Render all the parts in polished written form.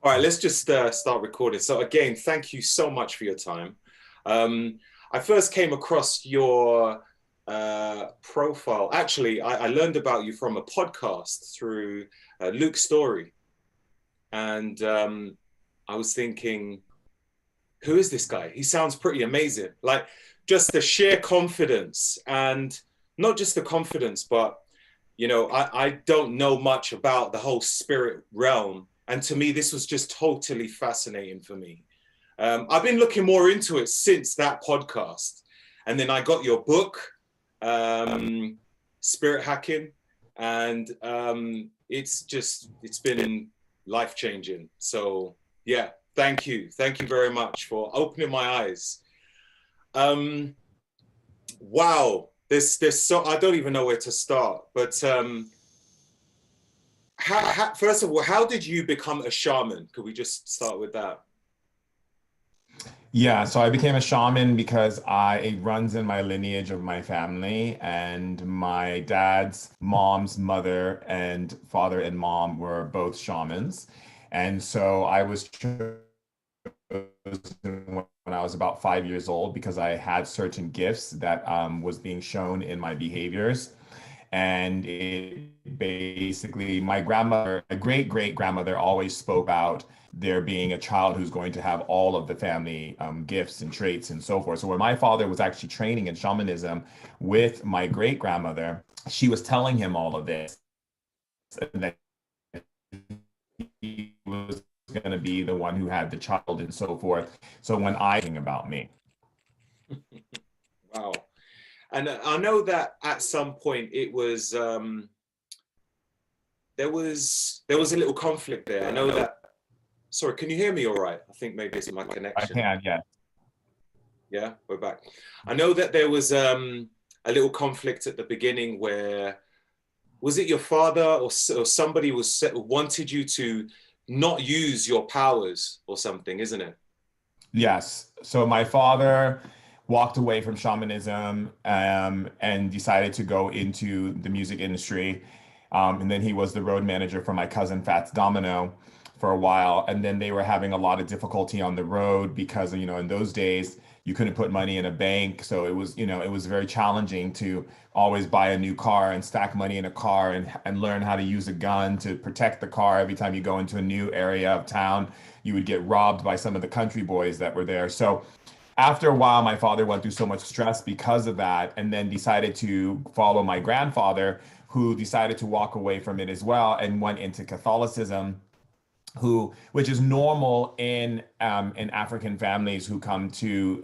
All right, let's just start recording. So again, thank you so much for your time. I first came across your profile. Actually, I learned about you from a podcast through Luke's story, and I was thinking, who is this guy? He sounds pretty amazing. Like just the sheer confidence, and not just the confidence, but I don't know much about the whole spirit realm. And to me, this was just totally fascinating for me. I've been looking more into it since that podcast. And then I got your book, Spirit Hacking. And it's been life changing. So, yeah, thank you. Thank you very much for opening my eyes. Um, wow. There's so I don't even know where to start, but first of all, how did you become a shaman? Could we just start with that? Yeah, so I became a shaman because it runs in my lineage of my family, and my dad's mom's mother and father and mom were both shamans. And so I was chosen when I was about 5 years old because I had certain gifts that was being shown in my behaviors. And it basically, my grandmother, my great great grandmother, always spoke about there being a child who's going to have all of the family gifts and traits and so forth. So when my father was actually training in shamanism with my great grandmother, she was telling him all of this, and that he was going to be the one who had the child and so forth. So when I think about me. Wow. And I know that at some point it was there was a little conflict there. I know that. Sorry, can you hear me all right? I think maybe it's my I connection. can, yeah. Yeah, we're back. I know that there was a little conflict at the beginning where was it your father or somebody wanted you to not use your powers or something, isn't it? Yes. So my father walked away from shamanism and decided to go into the music industry. And then he was the road manager for my cousin Fats Domino for a while. And then they were having a lot of difficulty on the road because, in those days, you couldn't put money in a bank. So it was very challenging to always buy a new car and stack money in a car and learn how to use a gun to protect the car every time you go into a new area of town. You would get robbed by some of the country boys that were there. So after a while, my father went through so much stress because of that, and then decided to follow my grandfather, who decided to walk away from it as well and went into Catholicism, which is normal in African families who come to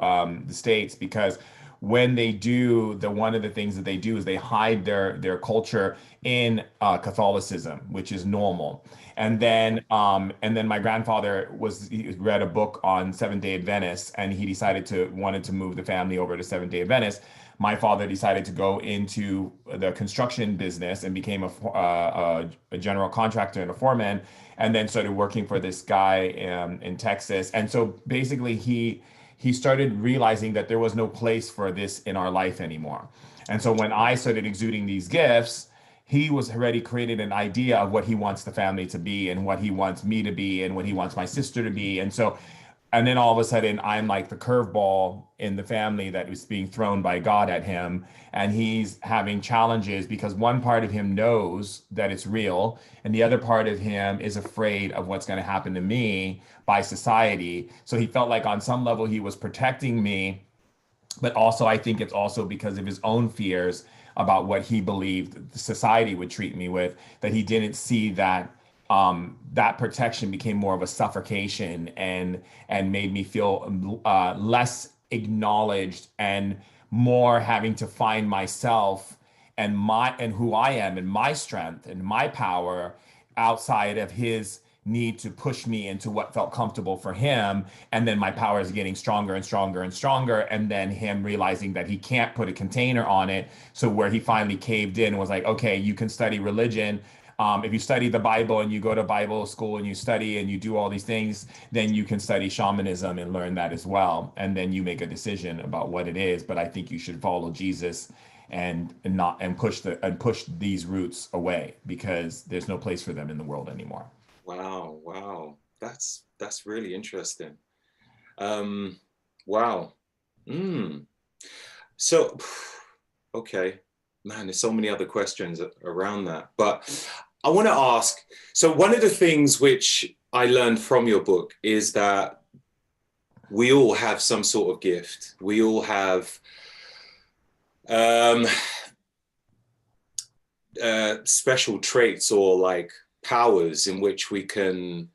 the States, because when they do, the one of the things that they do is they hide their culture in Catholicism, which is normal. And then my grandfather he read a book on Seventh Day Adventists, and he decided to wanted to move the family over to Seventh Day Adventists. My father decided to go into the construction business and became a general contractor and a foreman, and then started working for this guy in Texas. And so basically, he started realizing that there was no place for this in our life anymore. And so when I started exuding these gifts, he was already created an idea of what he wants the family to be and what he wants me to be and what he wants my sister to be. And then all of a sudden, I'm like the curveball in the family that was being thrown by God at him. And he's having challenges because one part of him knows that it's real, and the other part of him is afraid of what's going to happen to me by society. So he felt like on some level he was protecting me, but also I think it's also because of his own fears about what he believed the society would treat me with, that he didn't see that that protection became more of a suffocation and made me feel less acknowledged and more having to find myself and who I am and my strength and my power outside of his need to push me into what felt comfortable for him. And then my power is getting stronger and stronger and stronger, and then him realizing that he can't put a container on it. So where he finally caved in and was like, okay, you can study religion, if you study the Bible and you go to Bible school and you study and you do all these things, then you can study shamanism and learn that as well. And then you make a decision about what it is. But I think you should follow Jesus and not and push these roots away, because there's no place for them in the world anymore. Wow, wow. that's really interesting. Wow. Mm. So, okay, man, there's so many other questions around that, but I want to ask. So one of the things which I learned from your book is that we all have some sort of gift. We all have um, special traits or like powers in which we can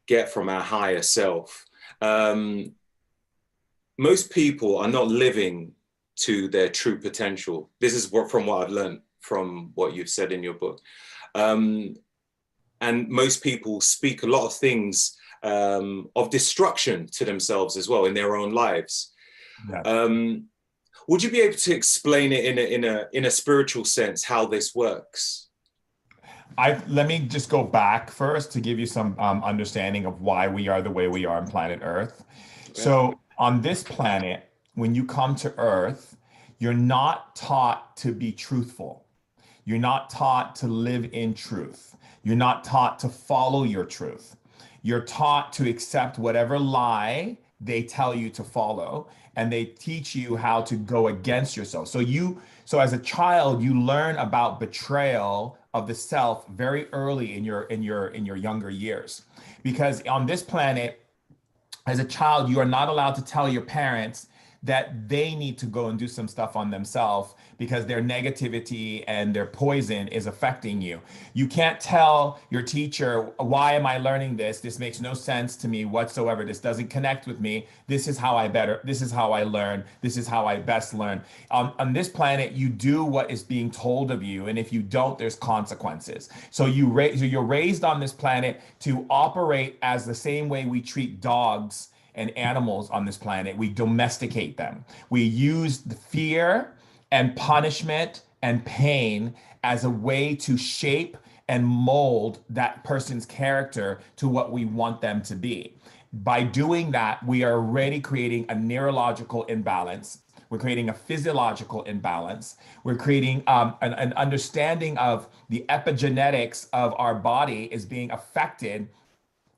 get from our higher self. Um, Most people are not living to their true potential. This is from what I've learned from what you've said in your book. Um, and most people speak a lot of things of destruction to themselves as well in their own lives. Yeah. Would you be able to explain it in a spiritual sense how this works? Let me just go back first to give you some understanding of why we are the way we are on planet Earth. Yeah. So on this planet, when you come to Earth, you're not taught to be truthful. You're not taught to live in truth. You're not taught to follow your truth. You're taught to accept whatever lie they tell you to follow, and they teach you how to go against yourself. So as a child, you learn about betrayal of the self very early in your younger years. Because on this planet, as a child, you are not allowed to tell your parents that they need to go and do some stuff on themselves because their negativity and their poison is affecting you. You can't tell your teacher, why am I learning this? This makes no sense to me whatsoever. This doesn't connect with me. This is how I learn. This is how I best learn. On this planet, you do what is being told of you. And if you don't, there's consequences. So you're raised on this planet to operate as the same way we treat dogs and animals on this planet. We domesticate them. We use the fear and punishment and pain as a way to shape and mold that person's character to what we want them to be. By doing that, we are already creating a neurological imbalance. We're creating a physiological imbalance. We're creating an understanding of the epigenetics of our body is being affected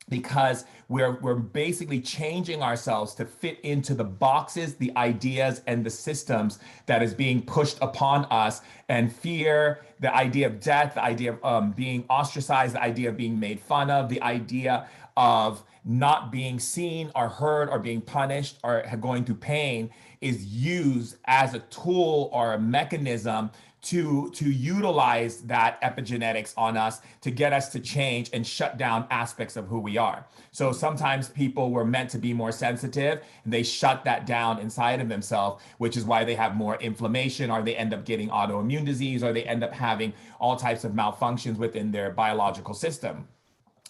because we're basically changing ourselves to fit into the boxes, the ideas, and the systems that is being pushed upon us. And fear, the idea of death, the idea of being ostracized, the idea of being made fun of, the idea of not being seen or heard or being punished or going through pain is used as a tool or a mechanism to utilize that epigenetics on us to get us to change and shut down aspects of who we are. So sometimes people were meant to be more sensitive and they shut that down inside of themselves, which is why they have more inflammation or they end up getting autoimmune disease or they end up having all types of malfunctions within their biological system.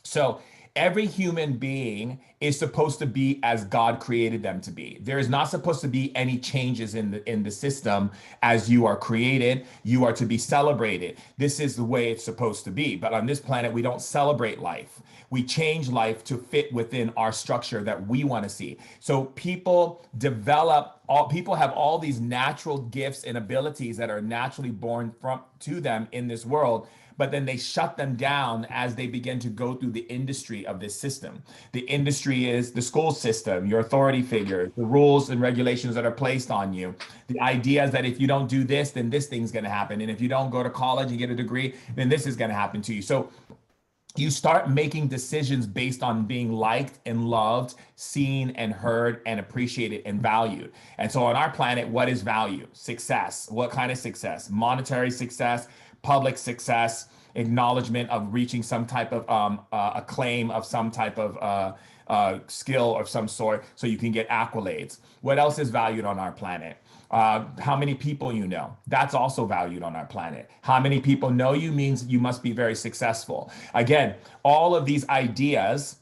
So every human being is supposed to be as God created them to be. There is not supposed to be any changes in the system as you are created. You are to be celebrated. This is the way it's supposed to be. But on this planet, we don't celebrate life. We change life to fit within our structure that we want to see. So people have all these natural gifts and abilities that are naturally born to them in this world, but then they shut them down as they begin to go through the industry of this system. The industry is the school system, your authority figures, the rules and regulations that are placed on you, the ideas that if you don't do this, then this thing's going to happen. And if you don't go to college and get a degree, then this is going to happen to you. So you start making decisions based on being liked and loved, seen and heard and appreciated and valued. And so on our planet, what is value? Success. What kind of success? Monetary success, public success, acknowledgement of reaching some type of acclaim of some type of skill of some sort so you can get accolades. What else is valued on our planet? How many people you know? That's also valued on our planet. How many people know you means you must be very successful. Again, all of these ideas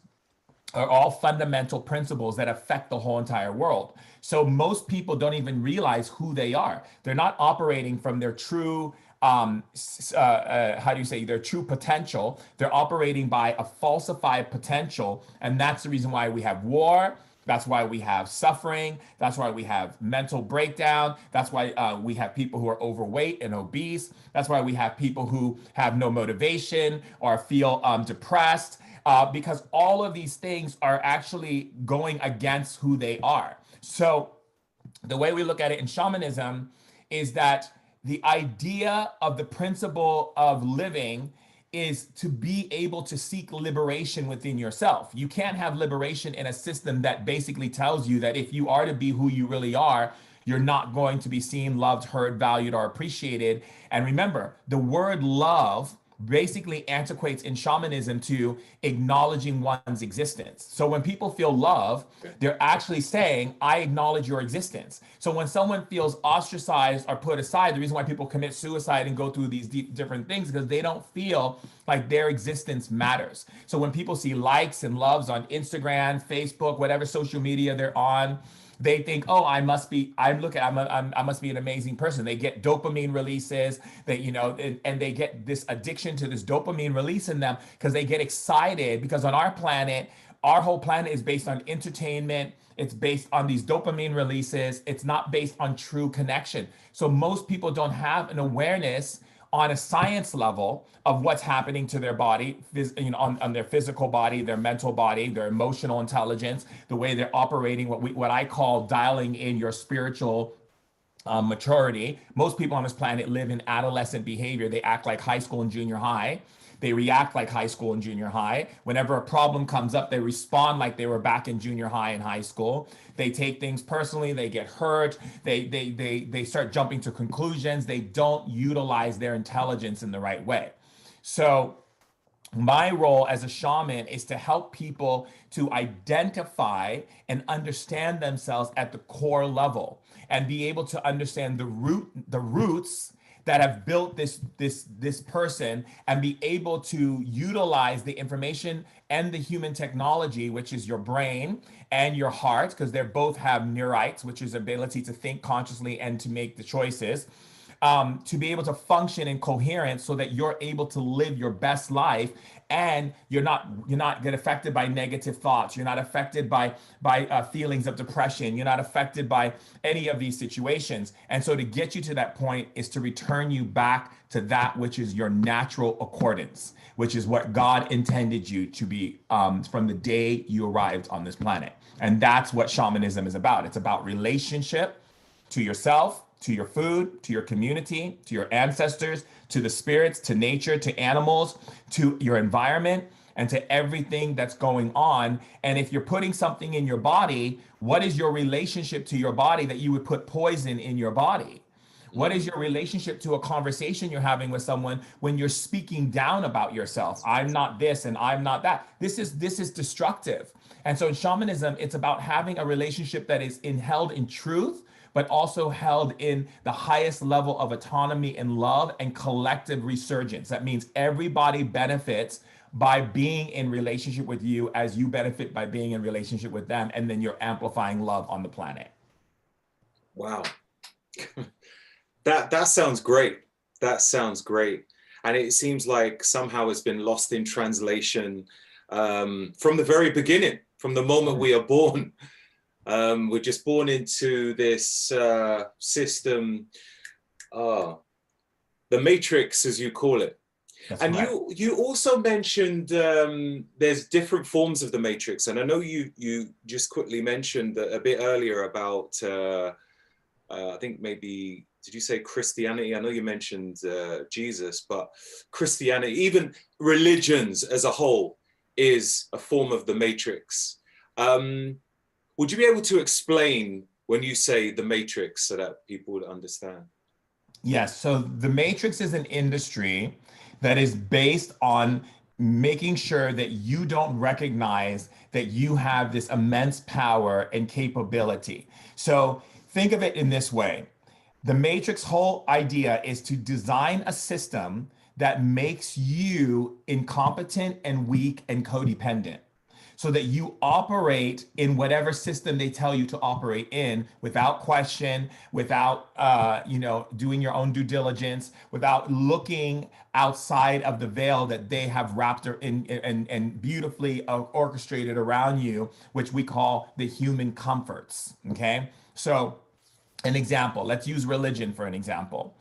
are all fundamental principles that affect the whole entire world. So most people don't even realize who they are. They're not operating from their true their true potential. They're operating by a falsified potential. And that's the reason why we have war. That's why we have suffering. That's why we have mental breakdown. That's why we have people who are overweight and obese. That's why we have people who have no motivation or feel depressed. because all of these things are actually going against who they are. So the way we look at it in shamanism is that the idea of the principle of living is to be able to seek liberation within yourself. You can't have liberation in a system that basically tells you that if you are to be who you really are, you're not going to be seen, loved, heard, valued, or appreciated. And remember, the word love basically antiquates in shamanism to acknowledging one's existence. So when people feel love, they're actually saying, I acknowledge your existence. So when someone feels ostracized or put aside, the reason why people commit suicide and go through these different things is because they don't feel like their existence matters. So when people see likes and loves on Instagram, Facebook, whatever social media they're on, they think, oh, I must be an amazing person. They get dopamine releases, and they get this addiction to this dopamine release in them because they get excited, because on our planet, our whole planet is based on entertainment. It's based on these dopamine releases. It's not based on true connection. So most people don't have an awareness on a science level of what's happening to their body, on their physical body, their mental body, their emotional intelligence, the way they're operating, what I call dialing in your spiritual maturity. Most people on this planet live in adolescent behavior. They act like high school and junior high. They react like high school and junior high. Whenever a problem comes up, they respond like they were back in junior high and high school. They take things personally. They get hurt. They start jumping to conclusions. They don't utilize their intelligence in the right way. So my role as a shaman is to help people to identify and understand themselves at the core level and be able to understand the roots that have built this person, and be able to utilize the information and the human technology, which is your brain and your heart, because they both have neurites, which is ability to think consciously and to make the choices, to be able to function in coherence so that you're able to live your best life, and you're not get affected by negative thoughts. You're not affected by feelings of depression. You're not affected by any of these situations. And so to get you to that point is to return you back to that which is your natural accordance, which is what God intended you to be from the day you arrived on this planet. And that's what shamanism is about. It's about relationship to yourself, to your food, to your community, to your ancestors, to the spirits, to nature, to animals, to your environment, and to everything that's going on. And if you're putting something in your body, what is your relationship to your body that you would put poison in your body? What is your relationship to a conversation you're having with someone when you're speaking down about yourself? I'm not this and I'm not that. This is destructive. And so in shamanism, it's about having a relationship that is held in truth, but also held in the highest level of autonomy and love and collective resurgence. That means everybody benefits by being in relationship with you as you benefit by being in relationship with them. And then you're amplifying love on the planet. Wow. That sounds great. That sounds great. And it seems like somehow it's been lost in translation from the very beginning, from the moment we are born. We're just born into this system, the matrix, as you call it. That's and right. You also mentioned there's different forms of the matrix. And I know you just quickly mentioned a bit earlier about, I think maybe, did you say Christianity? I know you mentioned Jesus, but Christianity, even religions as a whole, is a form of the matrix. Would you be able to explain when you say the matrix so that people would understand? Yes. So the matrix is an industry that is based on making sure that you don't recognize that you have this immense power and capability. So think of it in this way. The matrix whole idea is to design a system that makes you incompetent and weak and codependent, so that you operate in whatever system they tell you to operate in without question, without doing your own due diligence, without looking outside of the veil that they have wrapped in and beautifully orchestrated around you, which we call the human comforts. Okay, so an example, let's use religion for an example.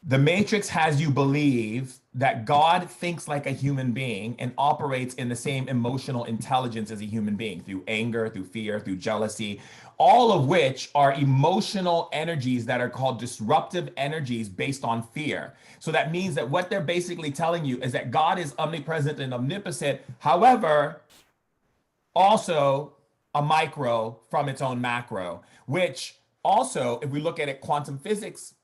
The matrix has you believe that God thinks like a human being and operates in the same emotional intelligence as a human being through anger, through fear, through jealousy, all of which are emotional energies that are called disruptive energies based on fear. So that means that what they're basically telling you is that God is omnipresent and omnipotent. However, also a micro from its own macro, which also, if we look at it quantum physics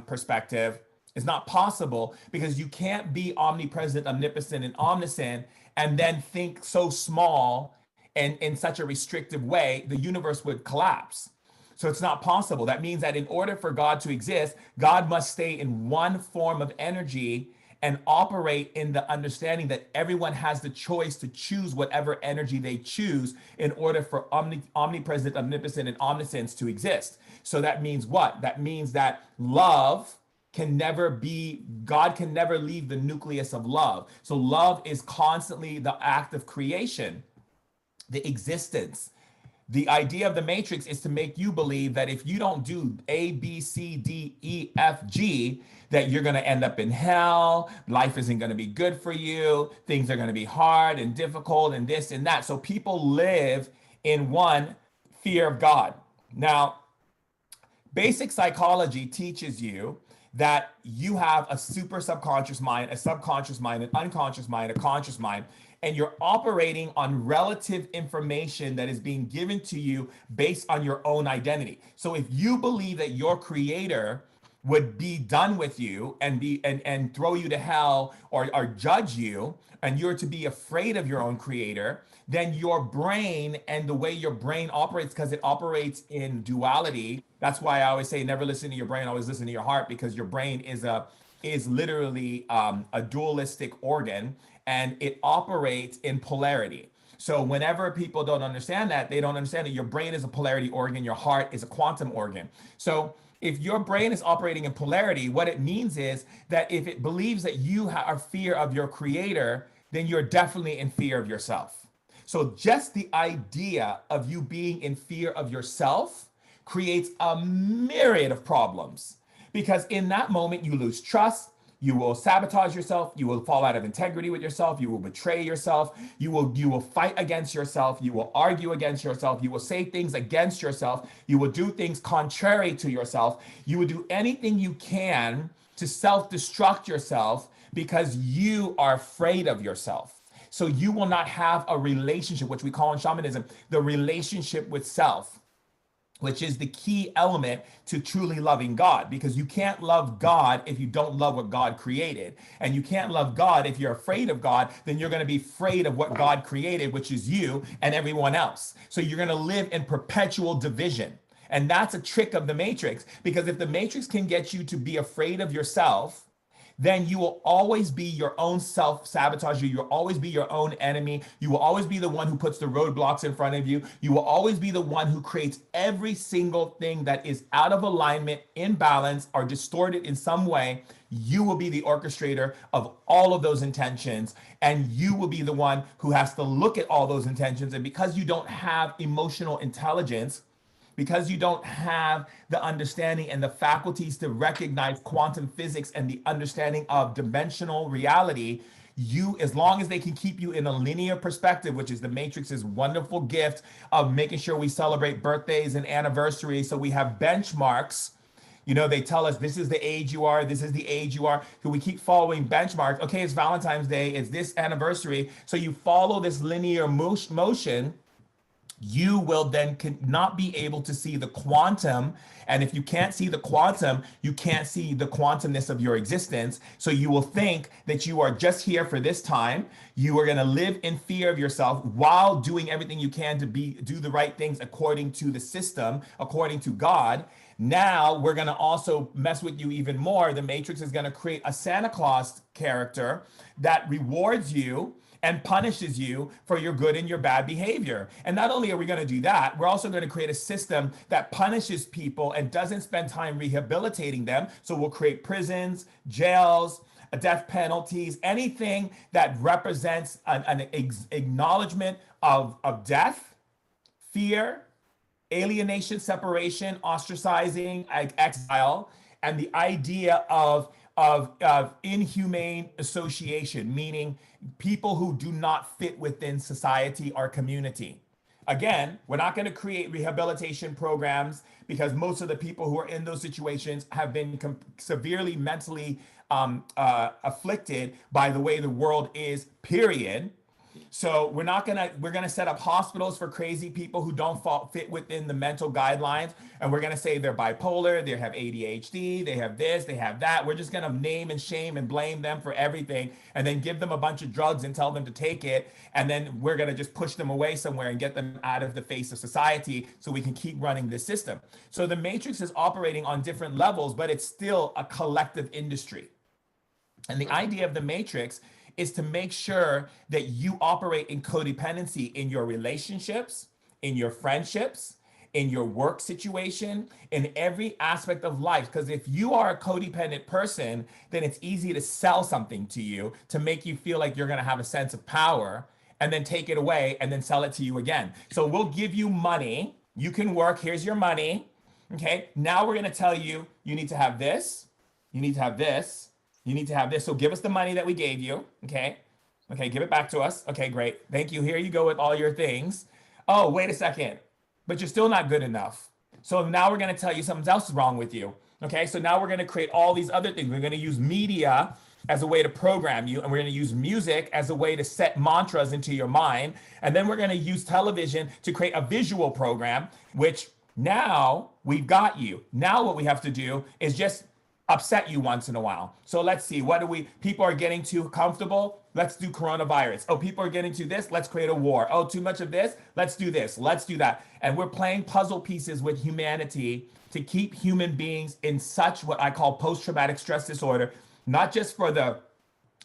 perspective, is not possible because you can't be omnipresent, omnipotent, and omniscient and then think so small and in such a restrictive way, the universe would collapse. So it's not possible. That means that in order for God to exist, God must stay in one form of energy and operate in the understanding that everyone has the choice to choose whatever energy they choose in order for omnipresent, omnipotent, and omniscience to exist. So that means what? That means that love can never be, God can never leave the nucleus of love. So love is constantly the act of creation, the existence. The idea of the matrix is to make you believe that if you don't do A, B, C, D, E, F, G, that you're going to end up in hell. Life isn't going to be good for you. Things are going to be hard and difficult and this and that. So people live in one, fear of God. Now, basic psychology teaches you that you have a super subconscious mind, a subconscious mind, an unconscious mind, a conscious mind, and you're operating on relative information that is being given to you based on your own identity. So if you believe that your creator would be done with you and be and throw you to hell or judge you, and you're to be afraid of your own creator, then your brain and the way your brain operates, because it operates in duality. That's why I always say never listen to your brain, always listen to your heart, because your brain is literally a dualistic organ, and it operates in polarity. So whenever people don't understand that, they don't understand that your brain is a polarity organ, your heart is a quantum organ. So if your brain is operating in polarity, what it means is that if it believes that you are fear of your creator, then you're definitely in fear of yourself. So just the idea of you being in fear of yourself creates a myriad of problems, because in that moment you lose trust, you will sabotage yourself, you will fall out of integrity with yourself, you will betray yourself, you will fight against yourself, you will argue against yourself, you will say things against yourself, you will do things contrary to yourself, you will do anything you can to self-destruct yourself because you are afraid of yourself. So you will not have a relationship, which we call in shamanism, the relationship with self, which is the key element to truly loving God, because you can't love God if you don't love what God created. And you can't love God if you're afraid of God, then you're going to be afraid of what God created, which is you and everyone else. So you're going to live in perpetual division. And that's a trick of the matrix, because if the matrix can get you to be afraid of yourself, then you will always be your own self-sabotager. You will always be your own enemy. You will always be the one who puts the roadblocks in front of you. You will always be the one who creates every single thing that is out of alignment, imbalance, or distorted in some way. You will be the orchestrator of all of those intentions, and you will be the one who has to look at all those intentions. And because you don't have emotional intelligence, because you don't have the understanding and the faculties to recognize quantum physics and the understanding of dimensional reality, you, as long as they can keep you in a linear perspective, which is the Matrix's wonderful gift of making sure we celebrate birthdays and anniversaries, so we have benchmarks. You know, they tell us this is the age you are, this is the age you are. So we keep following benchmarks. Okay, it's Valentine's Day, it's this anniversary. So you follow this linear motion, you will then not be able to see the quantum. And if you can't see the quantum, you can't see the quantumness of your existence. So you will think that you are just here for this time. You are going to live in fear of yourself while doing everything you can to do the right things according to the system, according to God. Now we're going to also mess with you even more. The Matrix is going to create a Santa Claus character that rewards you and punishes you for your good and your bad behavior. And not only are we going to do that, we're also going to create a system that punishes people and doesn't spend time rehabilitating them. So we'll create prisons, jails, death penalties, anything that represents an acknowledgement of death, fear, alienation, separation, ostracizing, exile, and the idea of of inhumane association, meaning people who do not fit within society or community. Again, we're not going to create rehabilitation programs because most of the people who are in those situations have been severely mentally afflicted by the way the world is, period. So we're gonna set up hospitals for crazy people who don't fit within the mental guidelines, and we're gonna say they're bipolar, they have ADHD, they have this, they have that. We're just gonna name and shame and blame them for everything, and then give them a bunch of drugs and tell them to take it, and then we're gonna just push them away somewhere and get them out of the face of society so we can keep running this system. So the Matrix is operating on different levels, but it's still a collective industry. And the idea of the Matrix is to make sure that you operate in codependency in your relationships, in your friendships, in your work situation, in every aspect of life. Because if you are a codependent person, then it's easy to sell something to you to make you feel like you're going to have a sense of power, and then take it away and then sell it to you again. So we'll give you money. You can work. Here's your money. Okay. Now we're going to tell you, you need to have this. You need to have this. You need to have this. So give us the money that we gave you. Okay. Okay. Give it back to us. Okay, great. Thank you. Here you go with all your things. Oh, wait a second. But you're still not good enough. So now we're going to tell you something else is wrong with you. Okay. So now we're going to create all these other things. We're going to use media as a way to program you. And we're going to use music as a way to set mantras into your mind. And then we're going to use television to create a visual program, which now we've got you. Now what we have to do is just upset you once in a while. So let's see, people are getting too comfortable. Let's do coronavirus. Oh, people are getting to this. Let's create a war. Oh, too much of this. Let's do this. Let's do that. And we're playing puzzle pieces with humanity to keep human beings in such what I call post-traumatic stress disorder, not just for the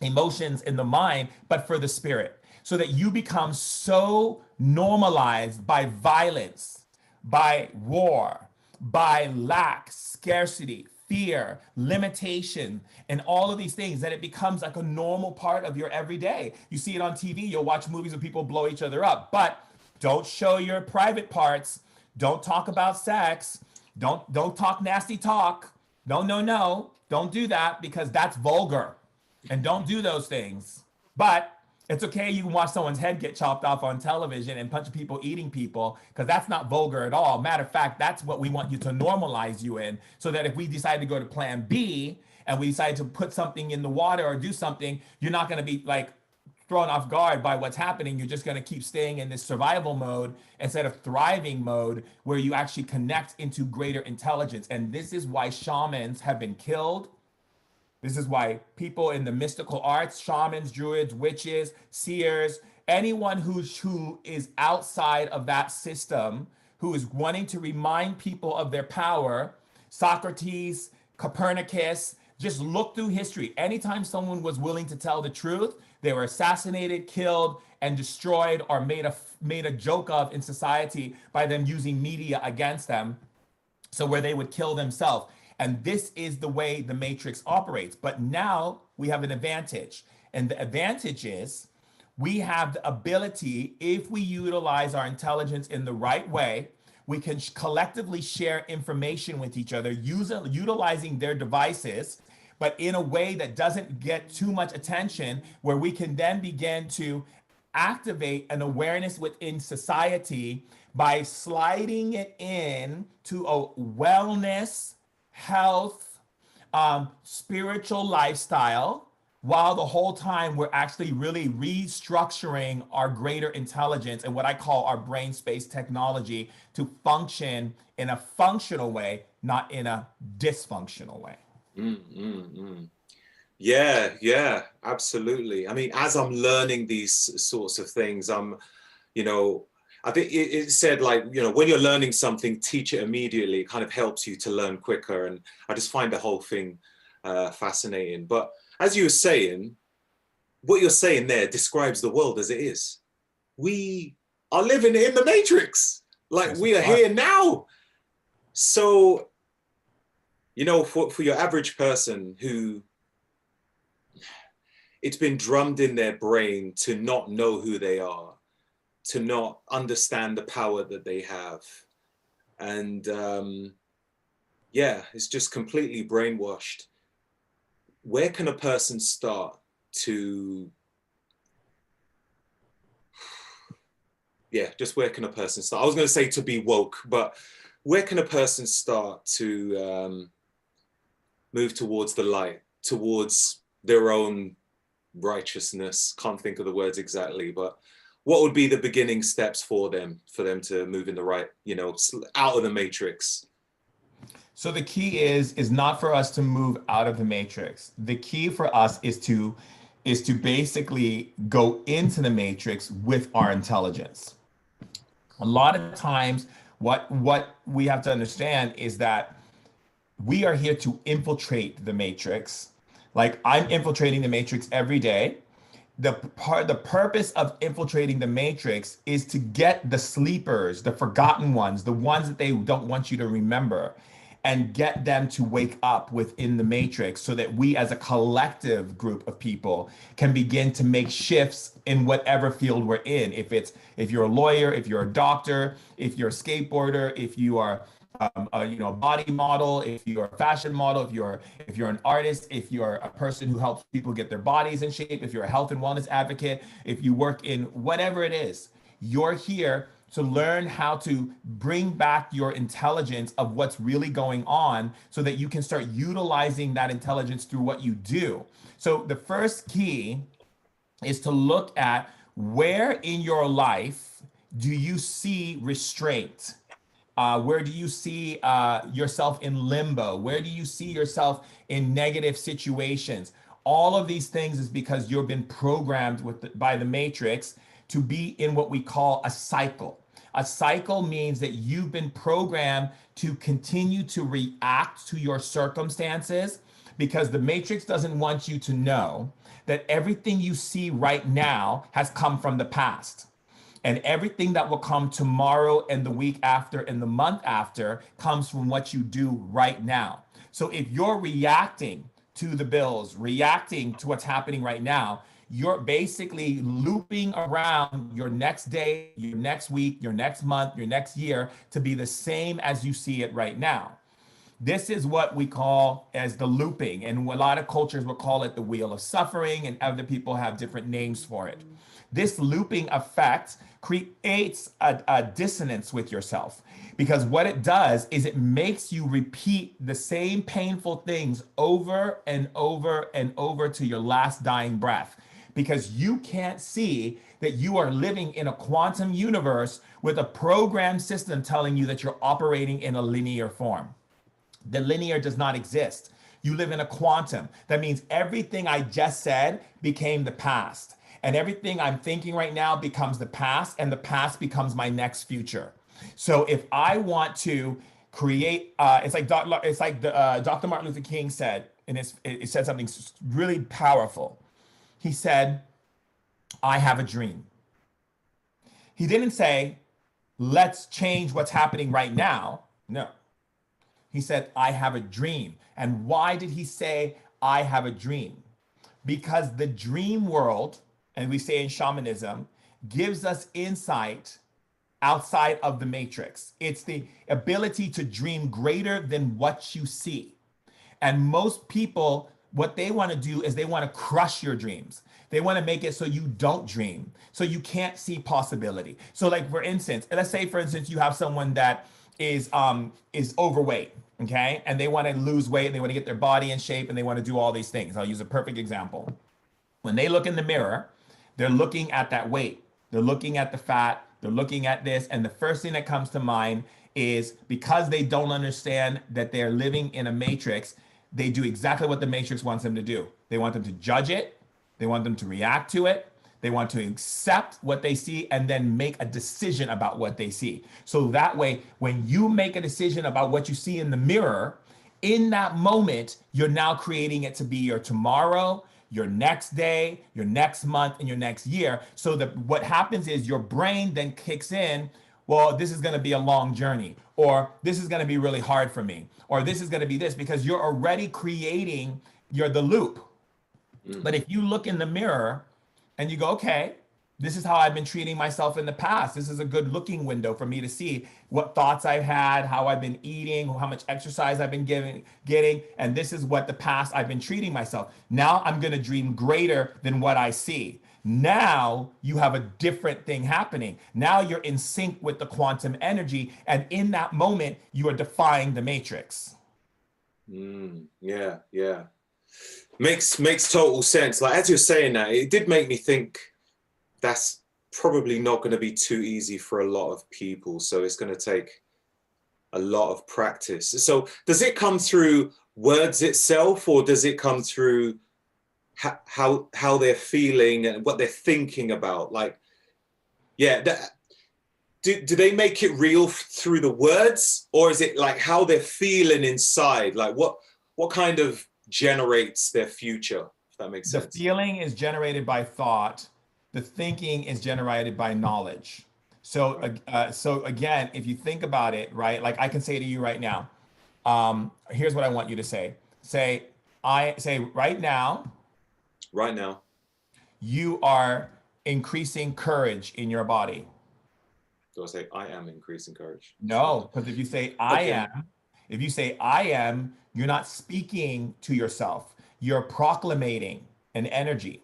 emotions in the mind, but for the spirit, so that you become so normalized by violence, by war, by lack, scarcity, fear, limitation, and all of these things, that it becomes like a normal part of your everyday. You see it on TV, you'll watch movies where people blow each other up, but don't show your private parts. Don't talk about sex. Don't talk nasty talk. No. Don't do that, because that's vulgar. And don't do those things. But it's okay, you can watch someone's head get chopped off on television and bunch of people eating people, because that's not vulgar at all. Matter of fact, that's what we want you to normalize you in, so that if we decide to go to plan B and we decide to put something in the water or do something, you're not going to be like thrown off guard by what's happening. You're just going to keep staying in this survival mode instead of thriving mode, where you actually connect into greater intelligence. And this is why shamans have been killed. This is why people in the mystical arts, shamans, druids, witches, seers, anyone who is outside of that system, who is wanting to remind people of their power, Socrates, Copernicus, just look through history. Anytime someone was willing to tell the truth, they were assassinated, killed, and destroyed, or made a joke of in society by them using media against them, so where they would kill themselves. And this is the way the Matrix operates. But now we have an advantage. And the advantage is we have the ability, if we utilize our intelligence in the right way, we can collectively share information with each other, utilizing their devices, but in a way that doesn't get too much attention, where we can then begin to activate an awareness within society by sliding it in to a wellness, health, spiritual lifestyle, while the whole time we're actually really restructuring our greater intelligence and what I call our brain space technology to function in a functional way, not in a dysfunctional way. Yeah, absolutely. I mean, as I'm learning these sorts of things, I think it said, like, when you're learning something, teach it immediately. It kind of helps you to learn quicker. And I just find the whole thing fascinating. But as you were saying, what you're saying there describes the world as it is. We are living in the Matrix. Like, we are here now. So, for your average person who it's been drummed in their brain to not know who they are, to not understand the power that they have. And it's just completely brainwashed. where can a person start to, yeah, just where can a person start? I was going to say to be woke, but where can a person start to move towards the light, towards their own righteousness? Can't think of the words exactly, but what would be the beginning steps for them to move in the right, you know, out of the matrix? So the key is not for us to move out of the matrix. The key for us is to basically go into the matrix with our intelligence. A lot of times what we have to understand is that we are here to infiltrate the matrix. Like I'm infiltrating the matrix every day. The purpose of infiltrating the matrix is to get the sleepers, the forgotten ones, the ones that they don't want you to remember, and get them to wake up within the matrix so that we as a collective group of people can begin to make shifts in whatever field we're in. If you're a lawyer, if you're a doctor, if you're a skateboarder, if you are a body model, if you're a fashion model, if you're an artist, if you're a person who helps people get their bodies in shape, if you're a health and wellness advocate, if you work in whatever it is, you're here to learn how to bring back your intelligence of what's really going on so that you can start utilizing that intelligence through what you do. So the first key is to look at where in your life do you see restraint? Where do you see yourself in limbo? Where do you see yourself in negative situations? All of these things is because you've been programmed by the matrix to be in what we call a cycle. A cycle means that you've been programmed to continue to react to your circumstances because the matrix doesn't want you to know that everything you see right now has come from the past. And everything that will come tomorrow and the week after and the month after comes from what you do right now. So if you're reacting to the bills, reacting to what's happening right now, you're basically looping around your next day, your next week, your next month, your next year to be the same as you see it right now. This is what we call as the looping. And a lot of cultures will call it the wheel of suffering, and other people have different names for it. This looping effect creates a dissonance with yourself because what it does is it makes you repeat the same painful things over and over and over to your last dying breath because you can't see that you are living in a quantum universe with a programmed system telling you that you're operating in a linear form. The linear does not exist. You live in a quantum. That means everything I just said became the past. And everything I'm thinking right now becomes the past, and the past becomes my next future. So if I want to create, it's like Dr. Martin Luther King said, and it said something really powerful. He said, I have a dream. He didn't say, let's change what's happening right now. No. He said, I have a dream. And why did he say, I have a dream? Because the dream world, and we say in shamanism, gives us insight outside of the matrix. It's the ability to dream greater than what you see. And most people, what they want to do is they want to crush your dreams. They want to make it so you don't dream, so you can't see possibility. So like for instance, let's say for instance, you have someone that is overweight, okay? And they want to lose weight, and they want to get their body in shape, and they want to do all these things. I'll use a perfect example. When they look in the mirror, they're looking at that weight. They're looking at the fat. They're looking at this. And the first thing that comes to mind is because they don't understand that they're living in a matrix, they do exactly what the matrix wants them to do. They want them to judge it. They want them to react to it. They want to accept what they see and then make a decision about what they see. So that way, when you make a decision about what you see in the mirror, in that moment, you're now creating it to be your tomorrow, your next day, your next month, and your next year. So that what happens is your brain then kicks in, well, this is going to be a long journey, or this is going to be really hard for me, or this is going to be this, because you're already creating the loop. But if you look in the mirror and you go, okay, This is how I've been treating myself in the past. This is a good looking window for me to see what thoughts I've had, how I've been eating, how much exercise I've been getting, and this is what the past I've been treating myself. Now I'm going to dream greater than what I see. Now you have a different thing happening. Now you're in sync with the quantum energy, and in that moment, you are defying the matrix. Yeah, yeah. Makes total sense. Like as you're saying that, it did make me think that's probably not going to be too easy for a lot of people. So it's going to take a lot of practice. So does it come through words itself, or does it come through how they're feeling and what they're thinking about? Like, yeah, do they make it real through the words, or is it like how they're feeling inside? Like what kind of generates their future, if that makes sense? The feeling is generated by thought. The thinking is generated by knowledge. So again, if you think about it, right? Like I can say to you right now, here's what I want you to say. Say right now, Right now. you are increasing courage in your body. Do I say I am increasing courage? No, because if you say if you say I am, you're not speaking to yourself. You're proclamating an energy.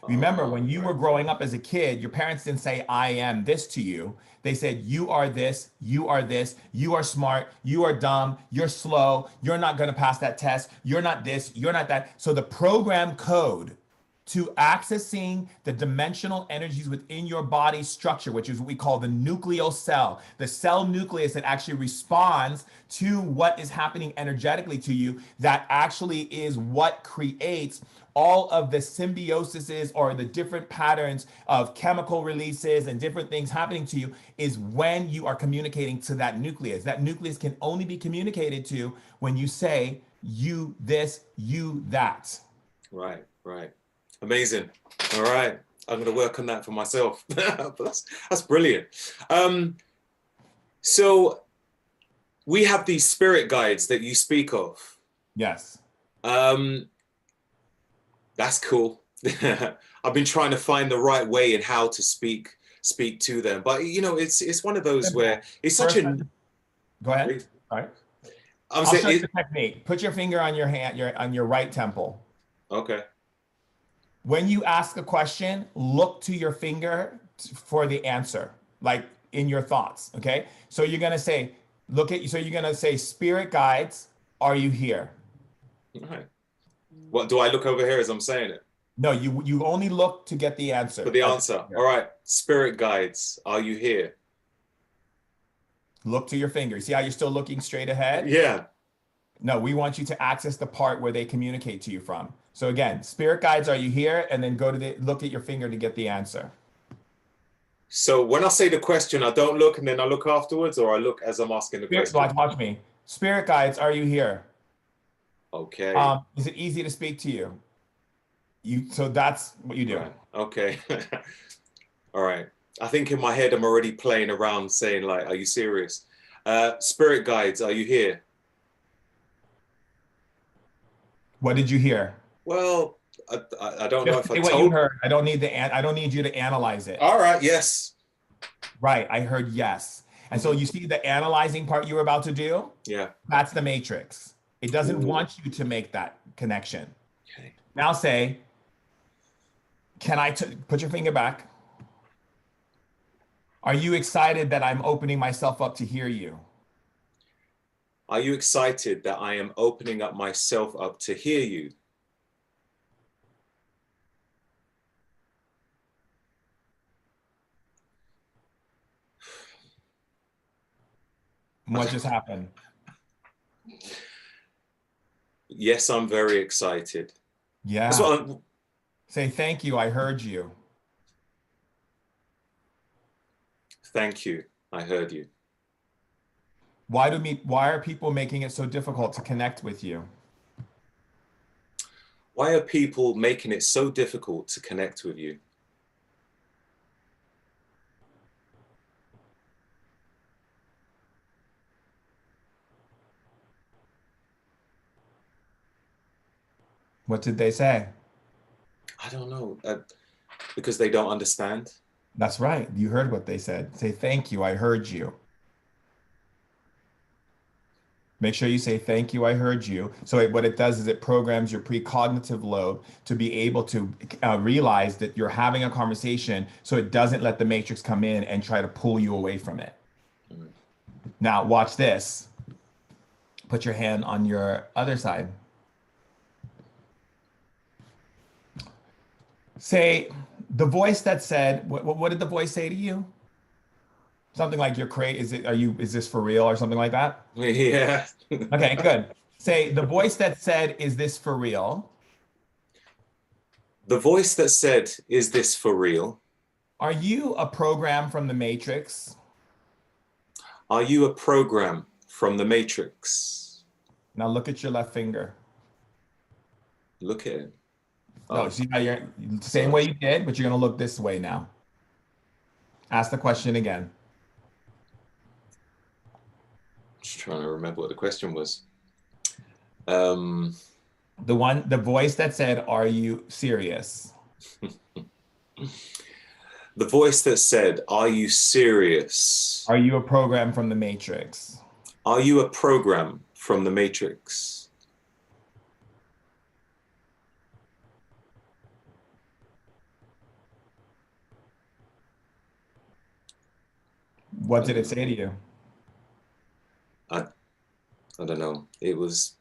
Remember, when you were growing up as a kid, your parents didn't say, I am this to you. They said, you are this, you are this, you are smart, you are dumb, you're slow, you're not going to pass that test, you're not this, you're not that. So the program code to accessing the dimensional energies within your body structure, which is what we call the nuclear cell, the cell nucleus that actually responds to what is happening energetically to you, that actually is what creates all of the symbioses or the different patterns of chemical releases and different things happening to you, is when you are communicating to that nucleus. That nucleus can only be communicated to when you say, you this, you that. Right, right. Amazing. All right. I'm going to work on that for myself. That's brilliant. So we have these spirit guides that you speak of. Yes. That's cool. I've been trying to find the right way in how to speak to them, but you know, it's one of those where it's such a. Go ahead. All right. I'll show you the technique. Put your finger on your hand, on your right temple. Okay. When you ask a question, look to your finger for the answer, like in your thoughts. Okay. So you're gonna say, you're gonna say, spirit guides, are you here? All right. What do I look over here as I'm saying it? No, you only look to get the answer. For the answer. All right. Spirit guides, are you here? Look to your finger. See how you're still looking straight ahead? Yeah. No, we want you to access the part where they communicate to you from. So again, spirit guides, are you here? And then go to look at your finger to get the answer. So when I say the question, I don't look and then I look afterwards, or I look as I'm asking the question? Watch me. Spirit guides, are you here? Okay. Is it easy to speak to you? So that's what you do. Right. Okay. All right. I think in my head, I'm already playing around saying like, are you serious? Spirit guides, are you here? What did you hear? Well, I don't know if I what told you heard. I don't need you to analyze it. All right. Yes. Right. I heard yes. And so you see the analyzing part you were about to do? Yeah. That's the matrix. It doesn't want you to make that connection. Okay. Now say, put your finger back. Are you excited that I'm opening myself up to hear you? Are you excited that I am opening up myself up to hear you? What just happened? Yes, I'm very excited. Yeah. Say, thank you. I heard you. Thank you. I heard you. Why are people making it so difficult to connect with you? Why are people making it so difficult to connect with you? What did they say? I don't know. Because they don't understand. That's right. You heard what they said. Say, thank you. I heard you. Make sure you say, thank you. I heard you. So what it does is it programs your precognitive lobe to be able to realize that you're having a conversation so it doesn't let the matrix come in and try to pull you away from it. Mm. Now, watch this. Put your hand on your other side. Say, the voice that said, what did the voice say to you? Something like you're crazy. Is this for real or something like that? Yeah. Okay, good. Say, the voice that said, is this for real? The voice that said, "Is this for real?" Are you a program from the Matrix? Are you a program from the Matrix? Now look at your left finger. Look at it. No, Oh, see how you're same so way you did, but you're gonna look this way now. Ask the question again. just trying to remember what the question was. Um, The voice that said, "Are you serious?" the voice that said, "Are you serious? Are you a program from the Matrix? Are you a program from the Matrix?" What did it Uh, say to you? I I don't know. It was,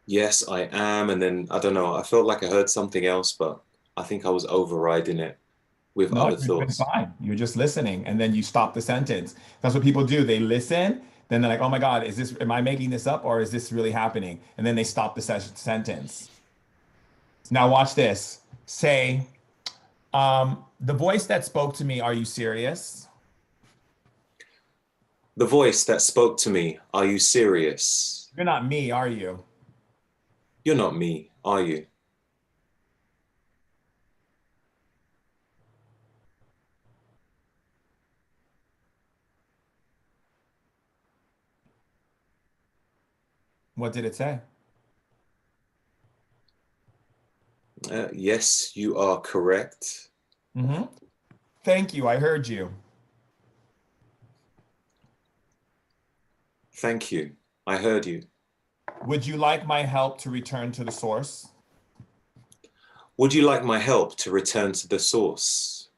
yes, I am, and then I don't know. I felt like I heard something else, but I think I was overriding it with No, other you're doing thoughts. fine. You're just listening, and then you stop the sentence. That's what people do. They listen, then they're like, "Oh my God, am I making this up or is this really happening?" And then they stop the sentence. Now watch this. Say, the voice that spoke to me, are you serious? The voice that spoke to me, "Are you serious?" You're not me, are you? You're not me, are you? What did it say? Yes, you are correct. Hmm. Thank you. I heard you. Thank you. I heard you. Would you like my help to return to the source? Would you like my help to return to the source?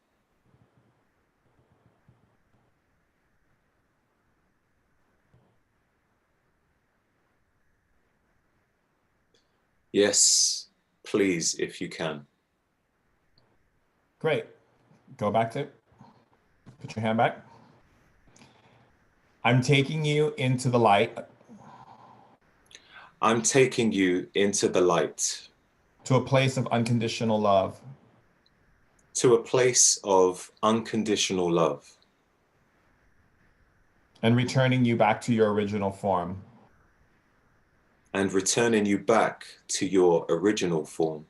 Yes, please, if you can. Great. Go back to, put your hand back. I'm taking you into the light I'm taking you into the light, to a place of unconditional love. to a place of unconditional love, And returning you back to your original form. and returning you back to your original form.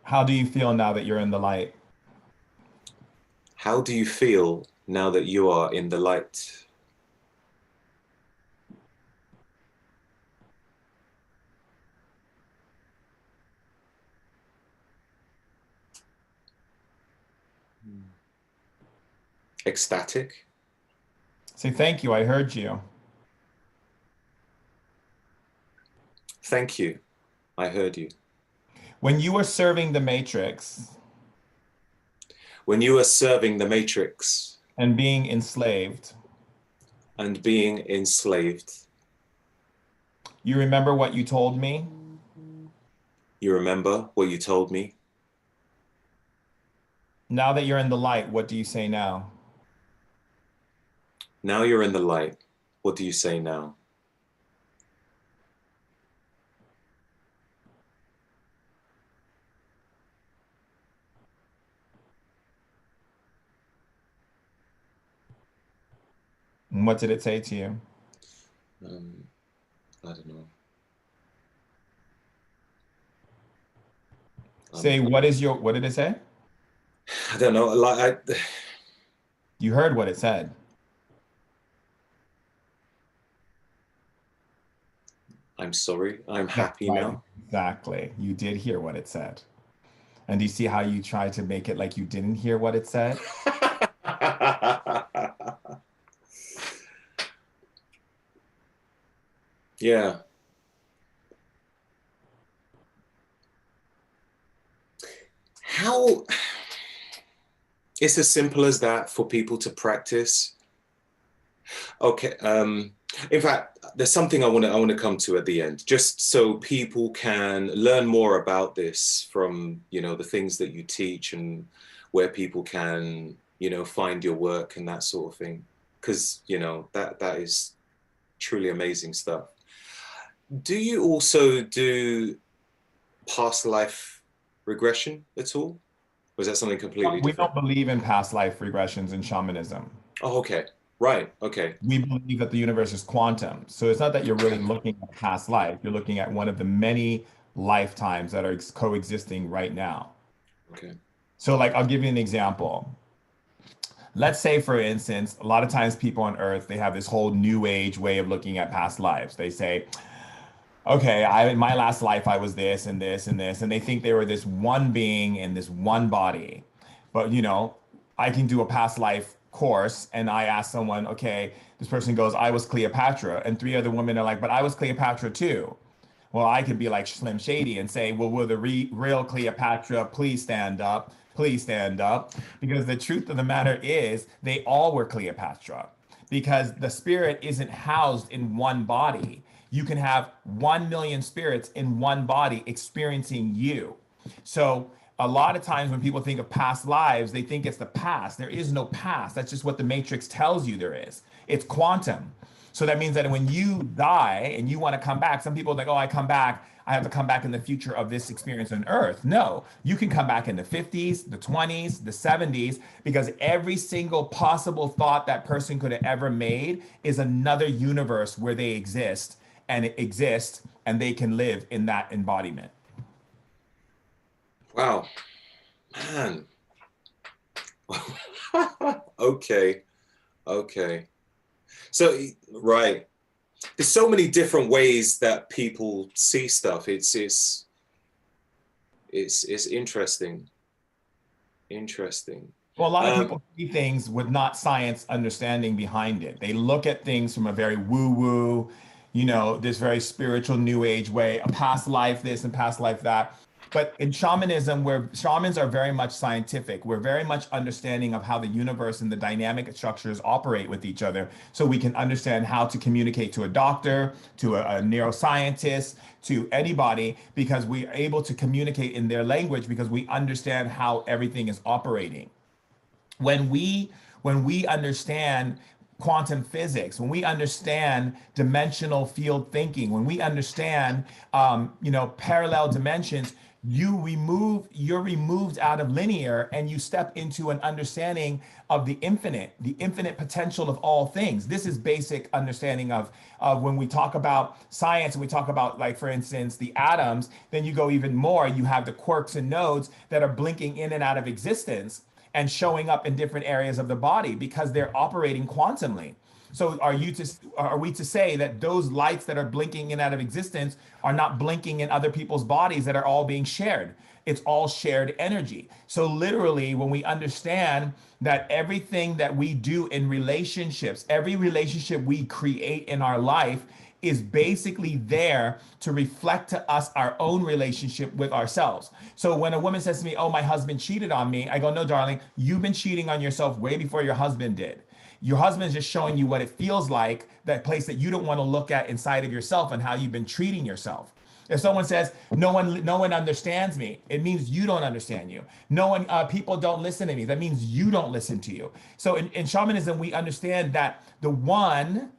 How do you feel now that you're in the light? How do you feel now that you are in the light? Ecstatic? Say, thank you. I heard you. Thank you. I heard you. When you were serving the Matrix When you are serving the Matrix and being enslaved, and being enslaved, you remember what you told me? you remember what you told me? Now that you're in the light, what do you say now? Now you're in the light. What do you say now? And what did it say to you? Um, I don't know. Say, what did it say? I don't know. You heard what it said. I'm sorry. I'm That's happy right. now. Exactly. You did hear what it said. And do you see how you try to make it like you didn't hear what it said? Yeah. How it's as simple as that for people to practice. Okay. In fact, there's something I want to come to at the end, just so people can learn more about this from, the things that you teach and where people can, find your work and that sort of thing. Because, that is truly amazing stuff. Do you also do past life regression at all? Or is that something completely We different? don't believe in past life regressions in shamanism. Oh, okay. Right. Okay. We believe that the universe is quantum. So it's not that you're really Okay. looking at a past life, you're looking at one of the many lifetimes that are coexisting right now. Okay. So, like, I'll give you an example. Let's say, for instance, a lot of times people on Earth, they have this whole new age way of looking at past lives. They say, okay, in my last life, I was this and this and this. And they think they were this one being in this one body. But, I can do a past life course and I ask someone, okay, this person goes, I was Cleopatra. And three other women are like, but I was Cleopatra too. Well, I could be like Slim Shady and say, well, will the real Cleopatra please stand up? Please stand up. Because the truth of the matter is, they all were Cleopatra. Because the spirit isn't housed in one body. You can have 1 million spirits in one body experiencing you. So, a lot of times when people think of past lives, they think it's the past. There is no past. That's just what the Matrix tells you there is. It's quantum. So that means that when you die and you want to come back, some people are like, oh, I come back, I have to come back in the future of this experience on Earth. No, you can come back in the 50s, the 20s, the 70s, because every single possible thought that person could have ever made is another universe where they exist and they can live in that embodiment. Wow, man. Okay. Okay. So, right. There's so many different ways that people see stuff. It's interesting. Interesting. Well, a lot of Um, people see things with not science understanding behind it. They look at things from a very woo-woo, this very spiritual new age way, a past life this and past life that. But in shamanism, where shamans are very much scientific, we're very much understanding of how the universe and the dynamic structures operate with each other. So we can understand how to communicate to a doctor, to a neuroscientist, to anybody, because we are able to communicate in their language because we understand how everything is operating when we understand quantum physics, when we understand dimensional field thinking, when we understand parallel dimensions, you're removed out of linear and you step into an understanding of the infinite potential of all things. This is basic understanding of when we talk about science and we talk about, like, for instance, the atoms, then you go even more, you have the quarks and nodes that are blinking in and out of existence and showing up in different areas of the body because they're operating quantumly. So are we to say that those lights that are blinking in and out of existence are not blinking in other people's bodies that are all being shared? It's all shared energy. So literally, when we understand that everything that we do in relationships, every relationship we create in our life is basically there to reflect to us our own relationship with ourselves. So when a woman says to me, oh, my husband cheated on me, I go, no, darling, you've been cheating on yourself way before your husband did. Your husband's just showing you what it feels like, that place that you don't want to look at inside of yourself and how you've been treating yourself. If someone says no one understands me, it means you don't understand you. No one, people don't listen to me. That means you don't listen to you. So in shamanism, we understand that the one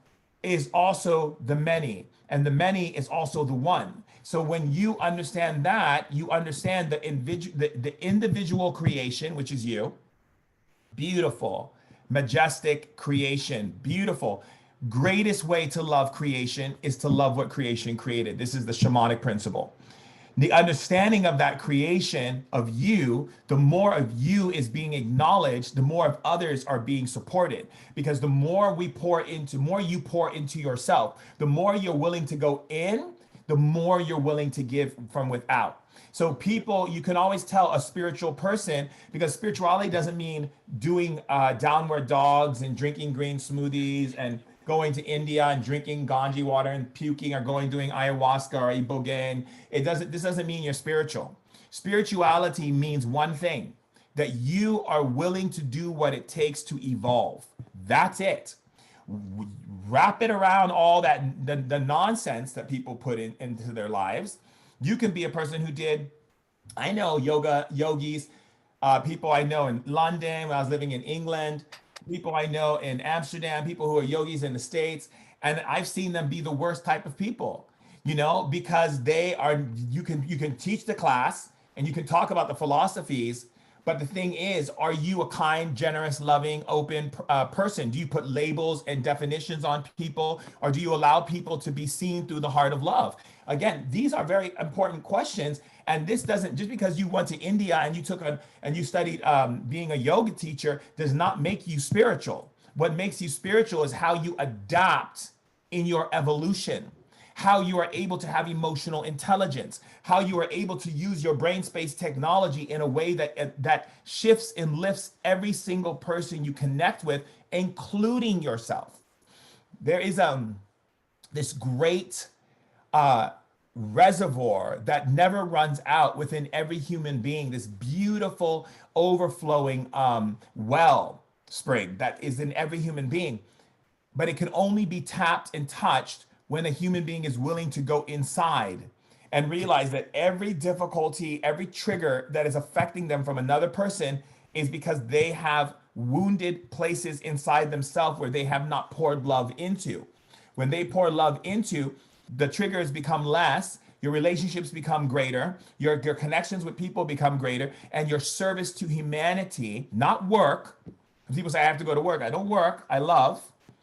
is also the many, and the many is also the one. So when you understand that, you understand the individual creation, which is you. Beautiful, majestic creation, beautiful. Greatest way to love creation is to love what creation created. This is the shamanic principle. The understanding of that creation of you, the more of you is being acknowledged, the more of others are being supported. Because the more you pour into yourself, the more you're willing to go in the more you're willing to give from without. So people, you can always tell a spiritual person, because spirituality doesn't mean doing downward dogs and drinking green smoothies and going to India and drinking ganji water and puking, or going doing ayahuasca or ibogaine. This doesn't mean you're spiritual. Spirituality means one thing, that you are willing to do what it takes to evolve. That's it. Wrap it around all that the nonsense that people put into their lives. You can be a person who did, I know yogis, people I know in London when I was living in England, people I know in Amsterdam, people who are yogis in the States, and I've seen them be the worst type of people, because they are, you can teach the class and you can talk about the philosophies, but the thing is, are you a kind, generous, loving, open person? Do you put labels and definitions on people, or do you allow people to be seen through the heart of love? Again, these are very important questions. And this doesn't, just because you went to India and you studied being a yoga teacher, does not make you spiritual. What makes you spiritual is how you adapt in your evolution, how you are able to have emotional intelligence, how you are able to use your brain space technology in a way that shifts and lifts every single person you connect with, including yourself. There is this great reservoir that never runs out within every human being, this beautiful overflowing well spring that is in every human being, but it can only be tapped and touched when a human being is willing to go inside and realize that every difficulty, every trigger that is affecting them from another person is because they have wounded places inside themselves where they have not poured love into. When they pour love into, the triggers become less, your relationships become greater, your connections with people become greater, and your service to humanity, not work. People say, I have to go to work. I don't work, I love,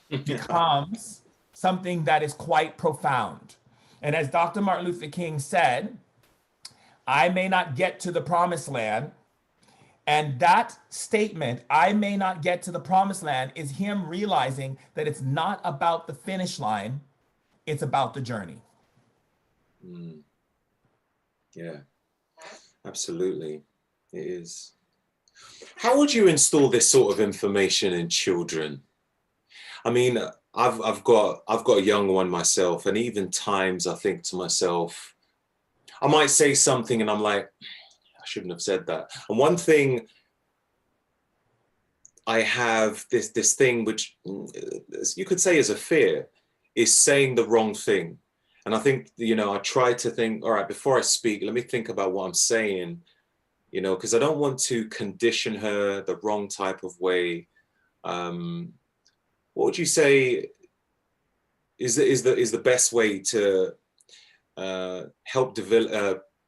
becomes something that is quite profound. And as Dr. Martin Luther King said, I may not get to the promised land. And that statement, I may not get to the promised land, is him realizing that it's not about the finish line, it's about the journey. Yeah, absolutely. It is. How would you install this sort of information in children? I mean, I've got a young one myself, and even times I think to myself, I might say something and I'm like, I shouldn't have said that. And one thing, I have this thing which you could say is a fear, is saying the wrong thing. And I think, I try to think, all right, before I speak, let me think about what I'm saying, because I don't want to condition her the wrong type of way. What would you say is the best way to help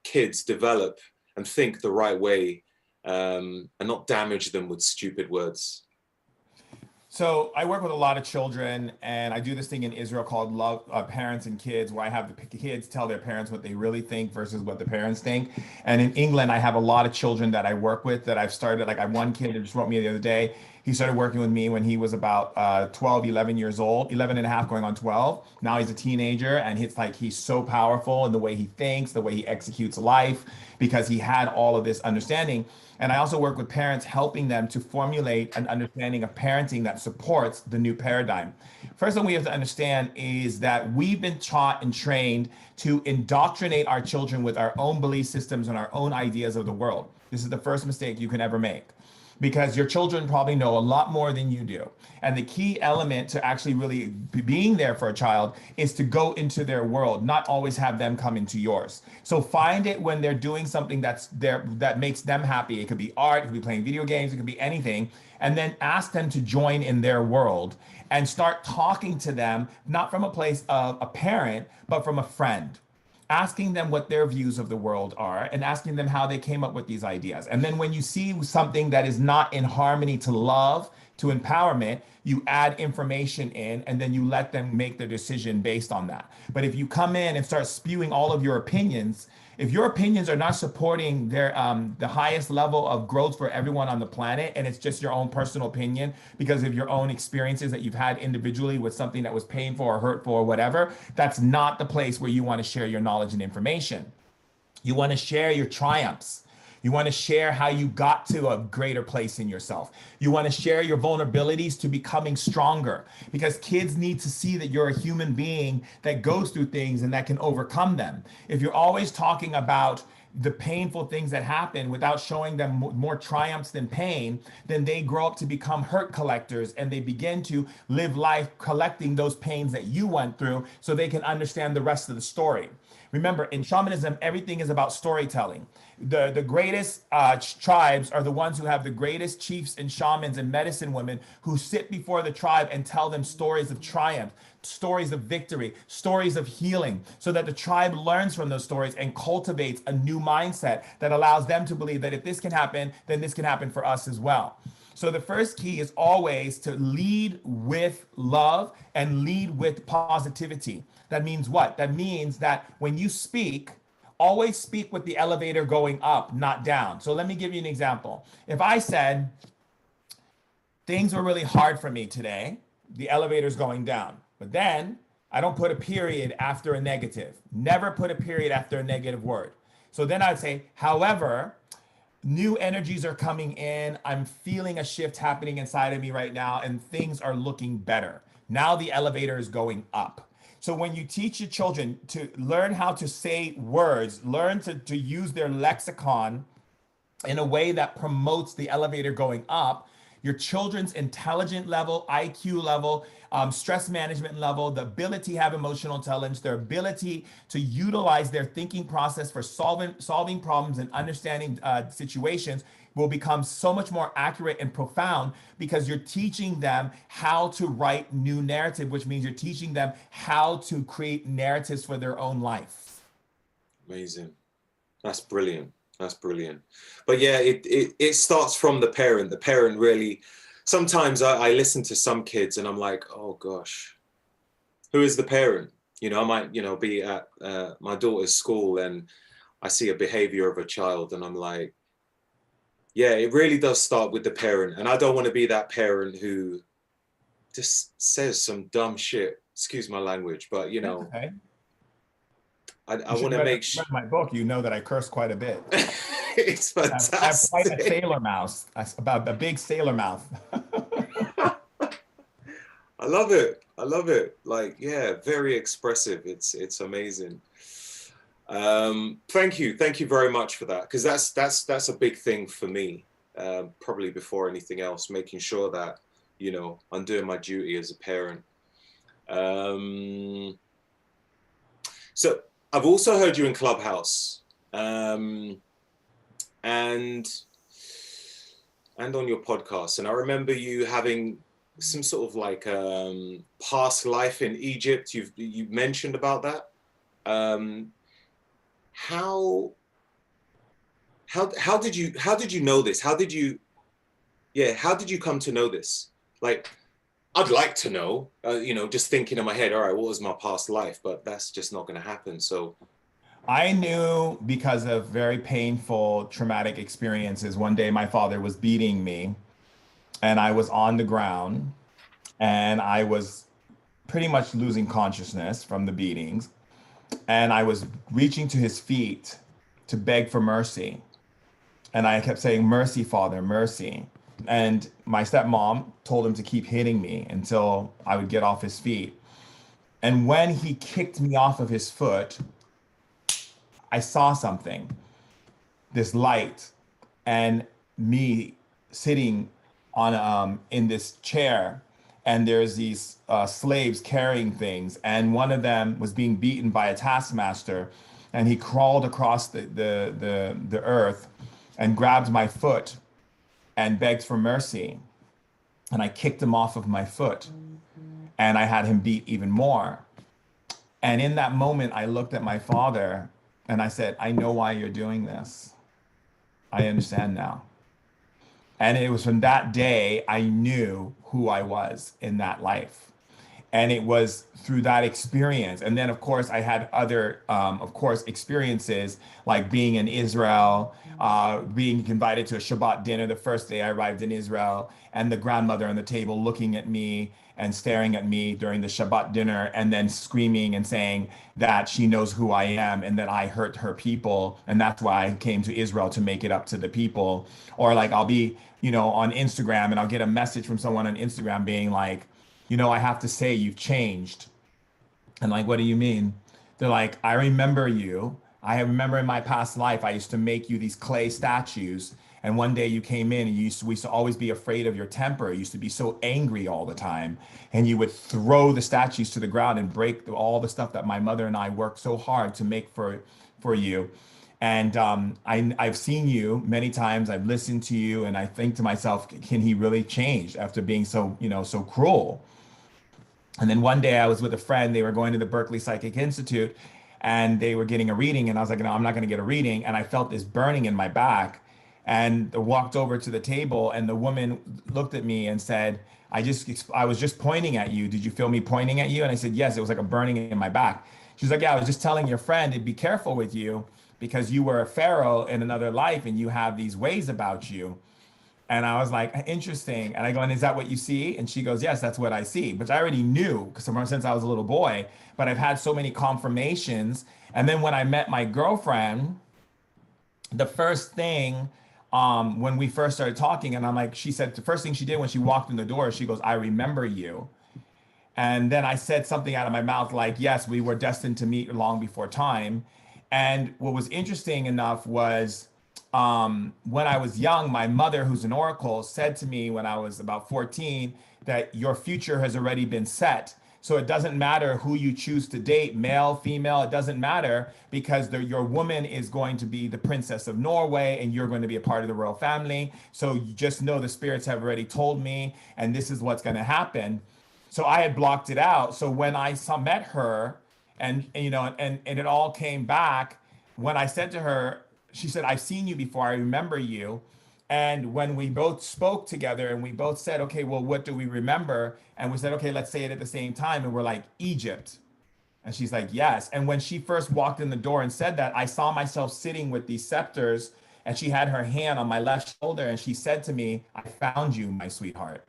kids develop and think the right way, and not damage them with stupid words? So I work with a lot of children, and I do this thing in Israel called Love Parents and Kids, where I have the kids tell their parents what they really think versus what the parents think. And in England, I have a lot of children that I work with that I've started. Like I have one kid that just wrote me the other day. He started working with me when he was about 12, 11 years old, 11 and a half going on 12. Now he's a teenager, and he's so powerful in the way he thinks, the way he executes life, because he had all of this understanding. And I also work with parents, helping them to formulate an understanding of parenting that supports the new paradigm. First thing we have to understand is that we've been taught and trained to indoctrinate our children with our own belief systems and our own ideas of the world. This is the first mistake you can ever make, because your children probably know a lot more than you do. And the key element to actually really being there for a child is to go into their world, not always have them come into yours. So find it when they're doing something that makes them happy. It could be art, it could be playing video games, it could be anything. And then ask them to join in their world and start talking to them, not from a place of a parent, but from a friend. Asking them what their views of the world are and asking them how they came up with these ideas. And then when you see something that is not in harmony to love, to empowerment, you add information in, and then you let them make their decision based on that. But if you come in and start spewing all of your opinions, If your opinions are not supporting the highest level of growth for everyone on the planet, and it's just your own personal opinion because of your own experiences that you've had individually with something that was painful or hurtful or whatever, that's not the place where you want to share your knowledge and information. You want to share your triumphs. You want to share how you got to a greater place in yourself. You want to share your vulnerabilities to becoming stronger, because kids need to see that you're a human being that goes through things and that can overcome them. If you're always talking about the painful things that happen without showing them more triumphs than pain, then they grow up to become hurt collectors, and they begin to live life collecting those pains that you went through so they can understand the rest of the story. Remember, in shamanism, everything is about storytelling. The greatest tribes are the ones who have the greatest chiefs and shamans and medicine women who sit before the tribe and tell them stories of triumph, stories of victory, stories of healing, so that the tribe learns from those stories and cultivates a new mindset that allows them to believe that if this can happen, then this can happen for us as well. So the first key is always to lead with love and lead with positivity. That means what? That means that when you speak, always speak with the elevator going up, not down. So let me give you an example. If I said, things were really hard for me today, the elevator's going down. But then I don't put a period after a negative. Never put a period after a negative word. So then I'd say, however, new energies are coming in. I'm feeling a shift happening inside of me right now, and things are looking better. Now the elevator is going up. So when you teach your children to learn how to say words, learn to use their lexicon in a way that promotes the elevator going up, your children's intelligent level, IQ level, stress management level, the ability to have emotional intelligence, their ability to utilize their thinking process for solving problems and understanding situations will become so much more accurate and profound, because you're teaching them how to write new narrative, which means you're teaching them how to create narratives for their own life. Amazing. That's brilliant. That's brilliant. But yeah, it starts from the parent. The parent really, sometimes I listen to some kids and I'm like, oh gosh, who is the parent? You know, I might, be at my daughter's school and I see a behavior of a child and I'm like, yeah, it really does start with the parent. And I don't want to be that parent who just says some dumb shit. Excuse my language, but Okay. I want to make sure. Read my book, you know that I curse quite a bit. It's fantastic. I have quite a sailor mouth, about a big sailor mouth. I love it. I love it. Like, yeah, very expressive. It's amazing. Thank you very much for that, because that's a big thing for me. Probably before anything else, making sure that I'm doing my duty as a parent. So I've also heard you in Clubhouse, and on your podcast, and I remember you having some sort of like past life in Egypt. You mentioned about that. How did you know this? How did you come to know this? Like, I'd like to know, just thinking in my head, all right, what was my past life? But that's just not going to happen. So I knew because of very painful, traumatic experiences. One day my father was beating me and I was on the ground and I was pretty much losing consciousness from the beatings. And I was reaching to his feet to beg for mercy. And I kept saying, mercy, Father, mercy. And my stepmom told him to keep hitting me until I would get off his feet. And when he kicked me off of his foot, I saw something, this light, and me sitting on in this chair, and there's these slaves carrying things, and one of them was being beaten by a taskmaster, and he crawled across the earth and grabbed my foot and begged for mercy, and I kicked him off of my foot, and I had him beat even more. And in that moment, I looked at my father and I said, I know why you're doing this. I understand now. And it was from that day I knew who I was in that life. And it was through that experience. And then, of course, I had other, of course, experiences like being in Israel, being invited to a Shabbat dinner the first day I arrived in Israel, and the grandmother on the table looking at me and staring at me during the Shabbat dinner, and then screaming and saying that she knows who I am and that I hurt her people. And that's why I came to Israel, to make it up to the people. Or like I'll be, on Instagram, and I'll get a message from someone on Instagram being like, I have to say you've changed. And like, what do you mean? They're like, I remember you. I remember in my past life, I used to make you these clay statues. And one day you came in and we used to always be afraid of your temper. You used to be so angry all the time. And you would throw the statues to the ground and break all the stuff that my mother and I worked so hard to make for you. And I've seen you many times. I've listened to you, and I think to myself, can he really change after being so, so cruel? And then one day I was with a friend. They were going to the Berkeley Psychic Institute, and they were getting a reading. And I was like, no, I'm not going to get a reading. And I felt this burning in my back, and walked over to the table. And the woman looked at me and said, I was just pointing at you. Did you feel me pointing at you? And I said, yes, it was like a burning in my back. She's like, yeah, I was just telling your friend to be careful with you because you were a pharaoh in another life and you have these ways about you. And I was like, interesting. And I go, and is that what you see? And she goes, yes, that's what I see. But I already knew because since I was a little boy, but I've had so many confirmations. And then when I met my girlfriend, the first thing, when we first started talking, and I'm like, she said the first thing she did when she walked in the door, she goes, I remember you. And then I said something out of my mouth like, yes, we were destined to meet long before time. And what was interesting enough was, when I was young, my mother, who's an oracle, said to me when I was about 14 that your future has already been set. So it doesn't matter who you choose to date, male, female, it doesn't matter because your woman is going to be the princess of Norway and you're going to be a part of the royal family. So you just know the spirits have already told me and this is what's going to happen. So I had blocked it out. So when I met her and it all came back, when I said to her, she said, I've seen you before. I remember you. And when we both spoke together and we both said, okay, well, what do we remember? And we said, okay, let's say it at the same time. And we're like, Egypt. And she's like, yes. And when she first walked in the door and said that, I saw myself sitting with these scepters and she had her hand on my left shoulder. And she said to me, I found you, my sweetheart.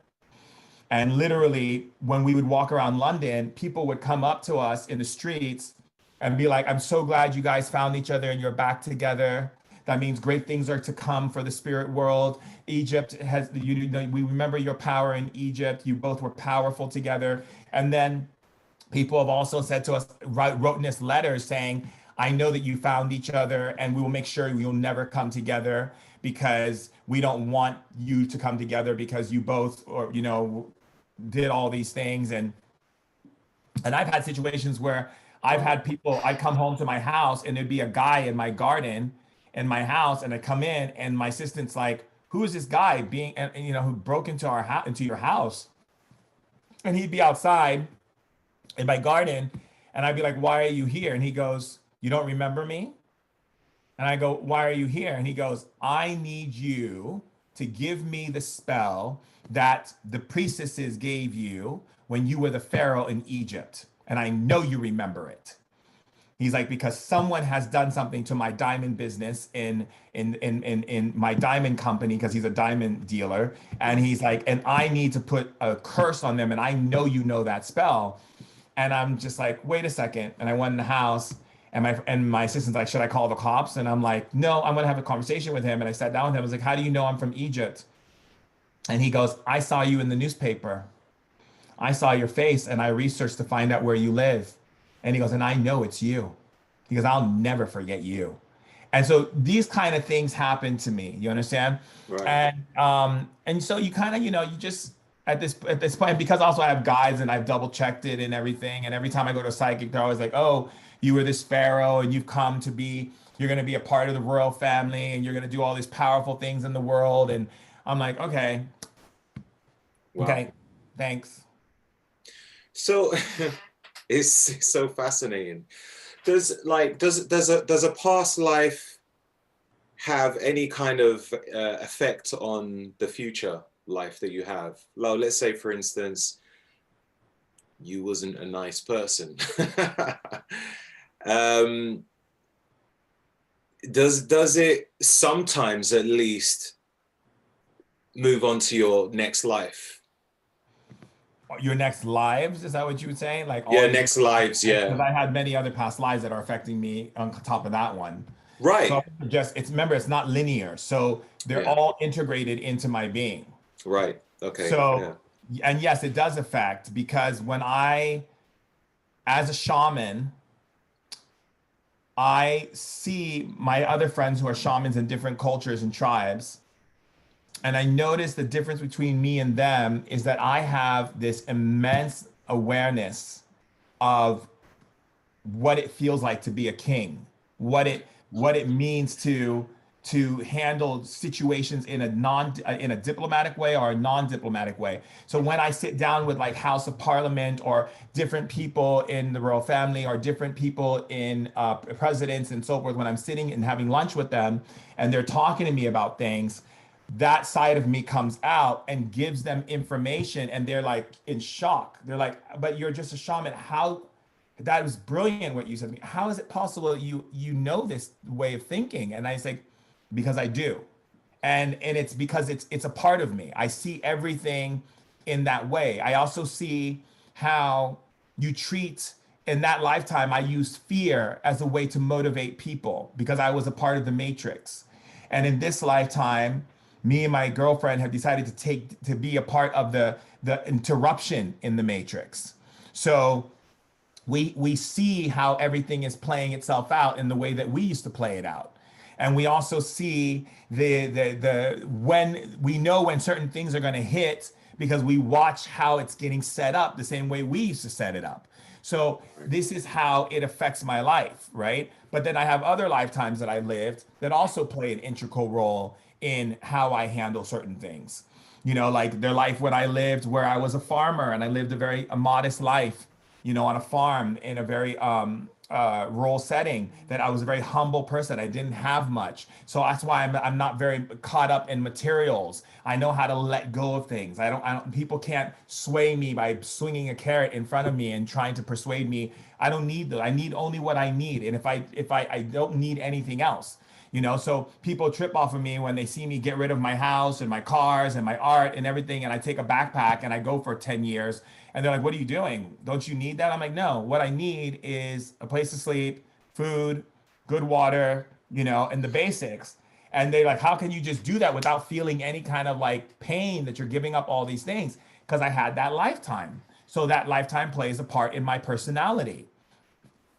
And literally, when we would walk around London, people would come up to us in the streets and be like, I'm so glad you guys found each other and you're back together. That means great things are to come for the spirit world. Egypt has, we remember your power in Egypt. You both were powerful together. And then people have also said to us, wrote us letters saying, I know that you found each other and we will make sure you'll never come together because we don't want you to come together because you both, or, did all these things. And I've had situations where I've had people, I come home to my house and there'd be a guy in my garden in my house and I come in and my assistant's like, who is this guy who broke into our house, into your house? And he'd be outside in my garden and I'd be like, why are you here? And he goes, you don't remember me? And I go, why are you here? And he goes, I need you to give me the spell that the priestesses gave you when you were the pharaoh in Egypt. And I know you remember it. He's like, because someone has done something to my diamond business in my diamond company, because he's a diamond dealer. And he's like, and I need to put a curse on them. And I know you know that spell. And I'm just like, wait a second. And I went in the house and my assistant's like, should I call the cops? And I'm like, no, I'm gonna have a conversation with him. And I sat down with him. I was like, how do you know I'm from Egypt? And he goes, I saw you in the newspaper. I saw your face and I researched to find out where you live. And he goes, and I know it's you. He goes, I'll never forget you. And so these kind of things happen to me. You understand? Right. And so you kind of, you just at this point, because also I have guides and I've double checked it and everything. And every time I go to a psychic, they're always like, oh, you were this pharaoh and you've come to be, you're going to be a part of the royal family and you're going to do all these powerful things in the world. And I'm like, okay, Wow. okay, thanks. So it's so fascinating. Does a past life have any kind of effect on the future life that you have? Well, let's say, for instance, you wasn't a nice person. um, does it sometimes at least move on to your next life? Your next lives, is that what you would say? Like all Yeah, your next different, lives, because yeah. I had many other past lives that are affecting me on top of that one. So Right. just it's remember it's not linear. So they're Yeah. all integrated into my being. Right. Okay. Yeah. So and yes, it does affect because when I as a shaman, I see my other friends who are shamans in different cultures and tribes. And I notice the difference between me and them is that I have this immense awareness of what it feels like to be a king, what it means to handle situations in a in a diplomatic way or a non-diplomatic way. So when I sit down with like House of Parliament or different people in the royal family or different people in presidents and so forth, when I'm sitting and having lunch with them and they're talking to me about things, that side of me comes out and gives them information and they're like in shock. They're like, but you're just a shaman. How that was brilliant what you said to me. How is it possible you know this way of thinking? And I say, because I do. And it's because it's a part of me. I see everything in that way. I also see how you treat in that lifetime I used fear as a way to motivate people because I was a part of the matrix. And in this lifetime, me and my girlfriend have decided to be a part of the interruption in the matrix. So we see how everything is playing itself out in the way that we used to play it out. And we also see the when we know when certain things are going to hit because we watch how it's getting set up the same way we used to set it up. So this is how it affects my life, right? But then I have other lifetimes that I lived that also play an integral role in how I handle certain things. You know, like their life when I lived where I was a farmer and I lived a modest life, you know, on a farm in a very rural setting, that I was a very humble person. I didn't have much. So that's why I'm not very caught up in materials. I know how to let go of things. People can't sway me by swinging a carrot in front of me and trying to persuade me. I don't need that. I need only what I need. And if I don't need anything else. You know, so people trip off of me when they see me get rid of my house and my cars and my art and everything. And I take a backpack and I go for 10 years. And they're like, what are you doing? Don't you need that? I'm like, no, what I need is a place to sleep, food, good water, you know, and the basics. And they like, how can you just do that without feeling any kind of like pain that you're giving up all these things? Because I had that lifetime. So that lifetime plays a part in my personality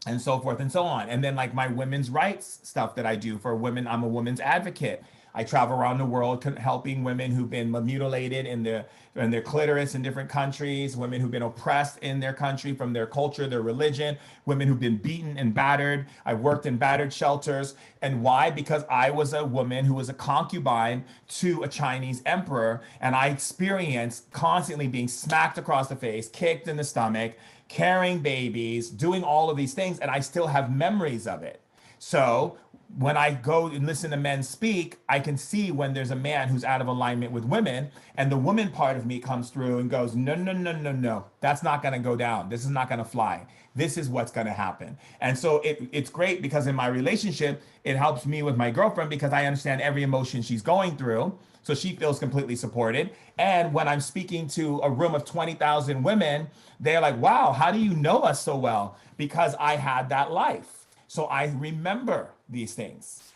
and so forth and so on. And then like my women's rights stuff that I do for women, I'm a women's advocate. I travel around the world helping women who've been mutilated in their clitoris in different countries, women who've been oppressed in their country from their culture, their religion, women who've been beaten and battered. I've worked in battered shelters. And why? Because I was a woman who was a concubine to a Chinese emperor. And I experienced constantly being smacked across the face, kicked in the stomach, carrying babies, doing all of these things, and I still have memories of it. So when I go and listen to men speak, I can see when there's a man who's out of alignment with women, and the woman part of me comes through and goes, no, no, no, no, no, that's not going to go down. This is not going to fly. This is what's going to happen. And so it's great because in my relationship, it helps me with my girlfriend because I understand every emotion she's going through. So she feels completely supported. And when I'm speaking to a room of 20,000 women, they're like, wow, how do you know us so well? Because I had that life. So I remember these things.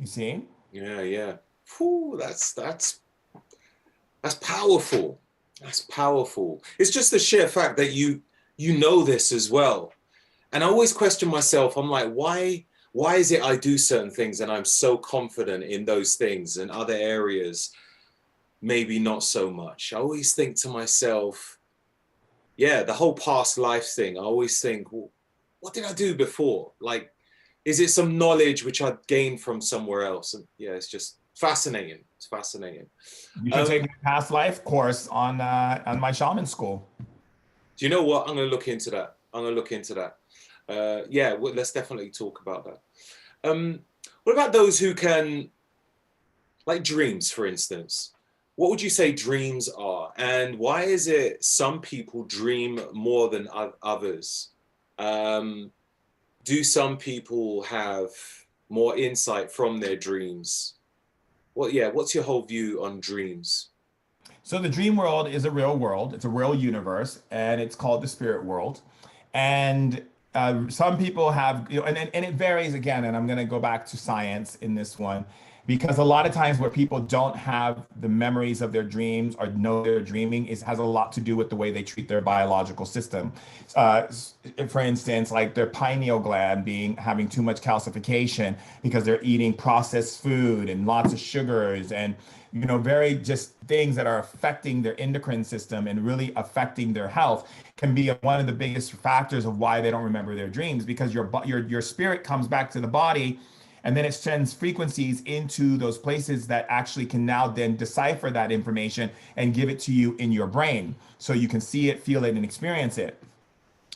You see? Yeah, yeah. Whew, that's powerful. That's powerful. It's just the sheer fact that you know this as well. And I always question myself. I'm like, why is it I do certain things and I'm so confident in those things and other areas maybe not so much? I always think to myself, yeah, the whole past life thing. I always think, well, what did I do before? Like, is it some knowledge which I gained from somewhere else? And yeah, it's just fascinating. It's fascinating. You should take Um, my past life course on my shaman school. do you know what? I'm going to look into that. I'm going to look into that. Yeah, well, let's definitely talk about that. What about those who can, like dreams, for instance? what would you say dreams are, and why is it some people dream more than others? Um, do some people have more insight from their dreams? Yeah, what's your whole view on dreams? So the dream world is a real world. It's a real universe, and it's called the spirit world. And some people have, and it varies again. And I'm going to go back to science in this one, because a lot of times where people don't have the memories of their dreams or know they're dreaming is has a lot to do with the way they treat their biological system. For instance, like their pineal gland being having too much calcification because they're eating processed food and lots of sugars and very just things that are affecting their endocrine system and really affecting their health can be one of the biggest factors of why they don't remember their dreams, because your spirit comes back to the body and then it sends frequencies into those places that actually can now then decipher that information and give it to you in your brain so you can see it, feel it, and experience it.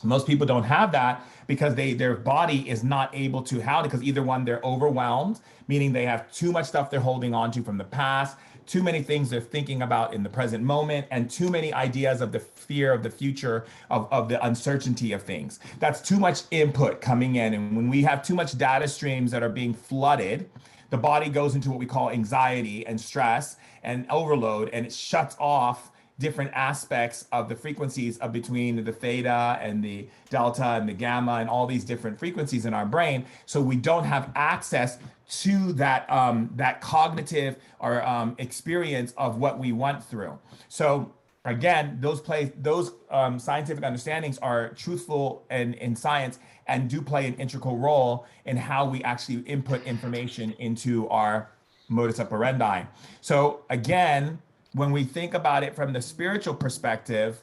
Most people don't have that because their body is not able to handle it, because either one, they're overwhelmed, meaning they have too much stuff they're holding on to from the past, too many things they're thinking about in the present moment, and too many ideas of the fear of the future, of the uncertainty of things. That's too much input coming in. And when we have too much data streams that are being flooded, the body goes into what we call anxiety and stress and overload, and it shuts off different aspects of the frequencies of between the theta and the delta and the gamma and all these different frequencies in our brain. So we don't have access to that cognitive or experience of what we went through. So again, those scientific understandings are truthful and in science and do play an integral role in how we actually input information into our modus operandi. So again, when we think about it from the spiritual perspective,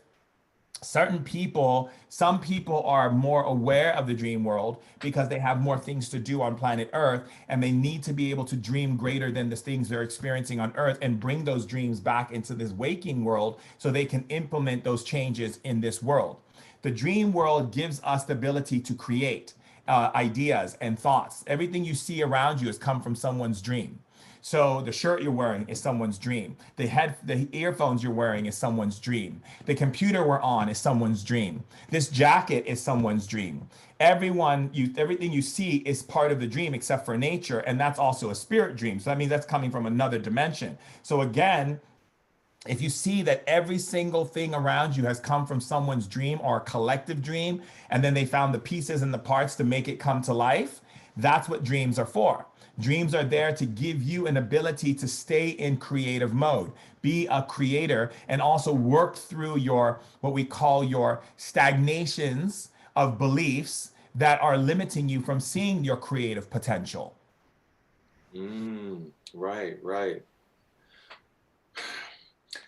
some people are more aware of the dream world because they have more things to do on planet Earth, and they need to be able to dream greater than the things they're experiencing on Earth and bring those dreams back into this waking world so they can implement those changes in this world. The dream world gives us the ability to create ideas and thoughts. Everything you see around you has come from someone's dream. So the shirt you're wearing is someone's dream. The earphones you're wearing is someone's dream. The computer we're on is someone's dream. This jacket is someone's dream. Everything you see is part of the dream except for nature, and that's also a spirit dream. So that means that's coming from another dimension. So again, if you see that every single thing around you has come from someone's dream or a collective dream, and then they found the pieces and the parts to make it come to life, that's what dreams are for. Dreams are there to give you an ability to stay in creative mode, be a creator, and also work through what we call your stagnations of beliefs that are limiting you from seeing your creative potential. Right, right.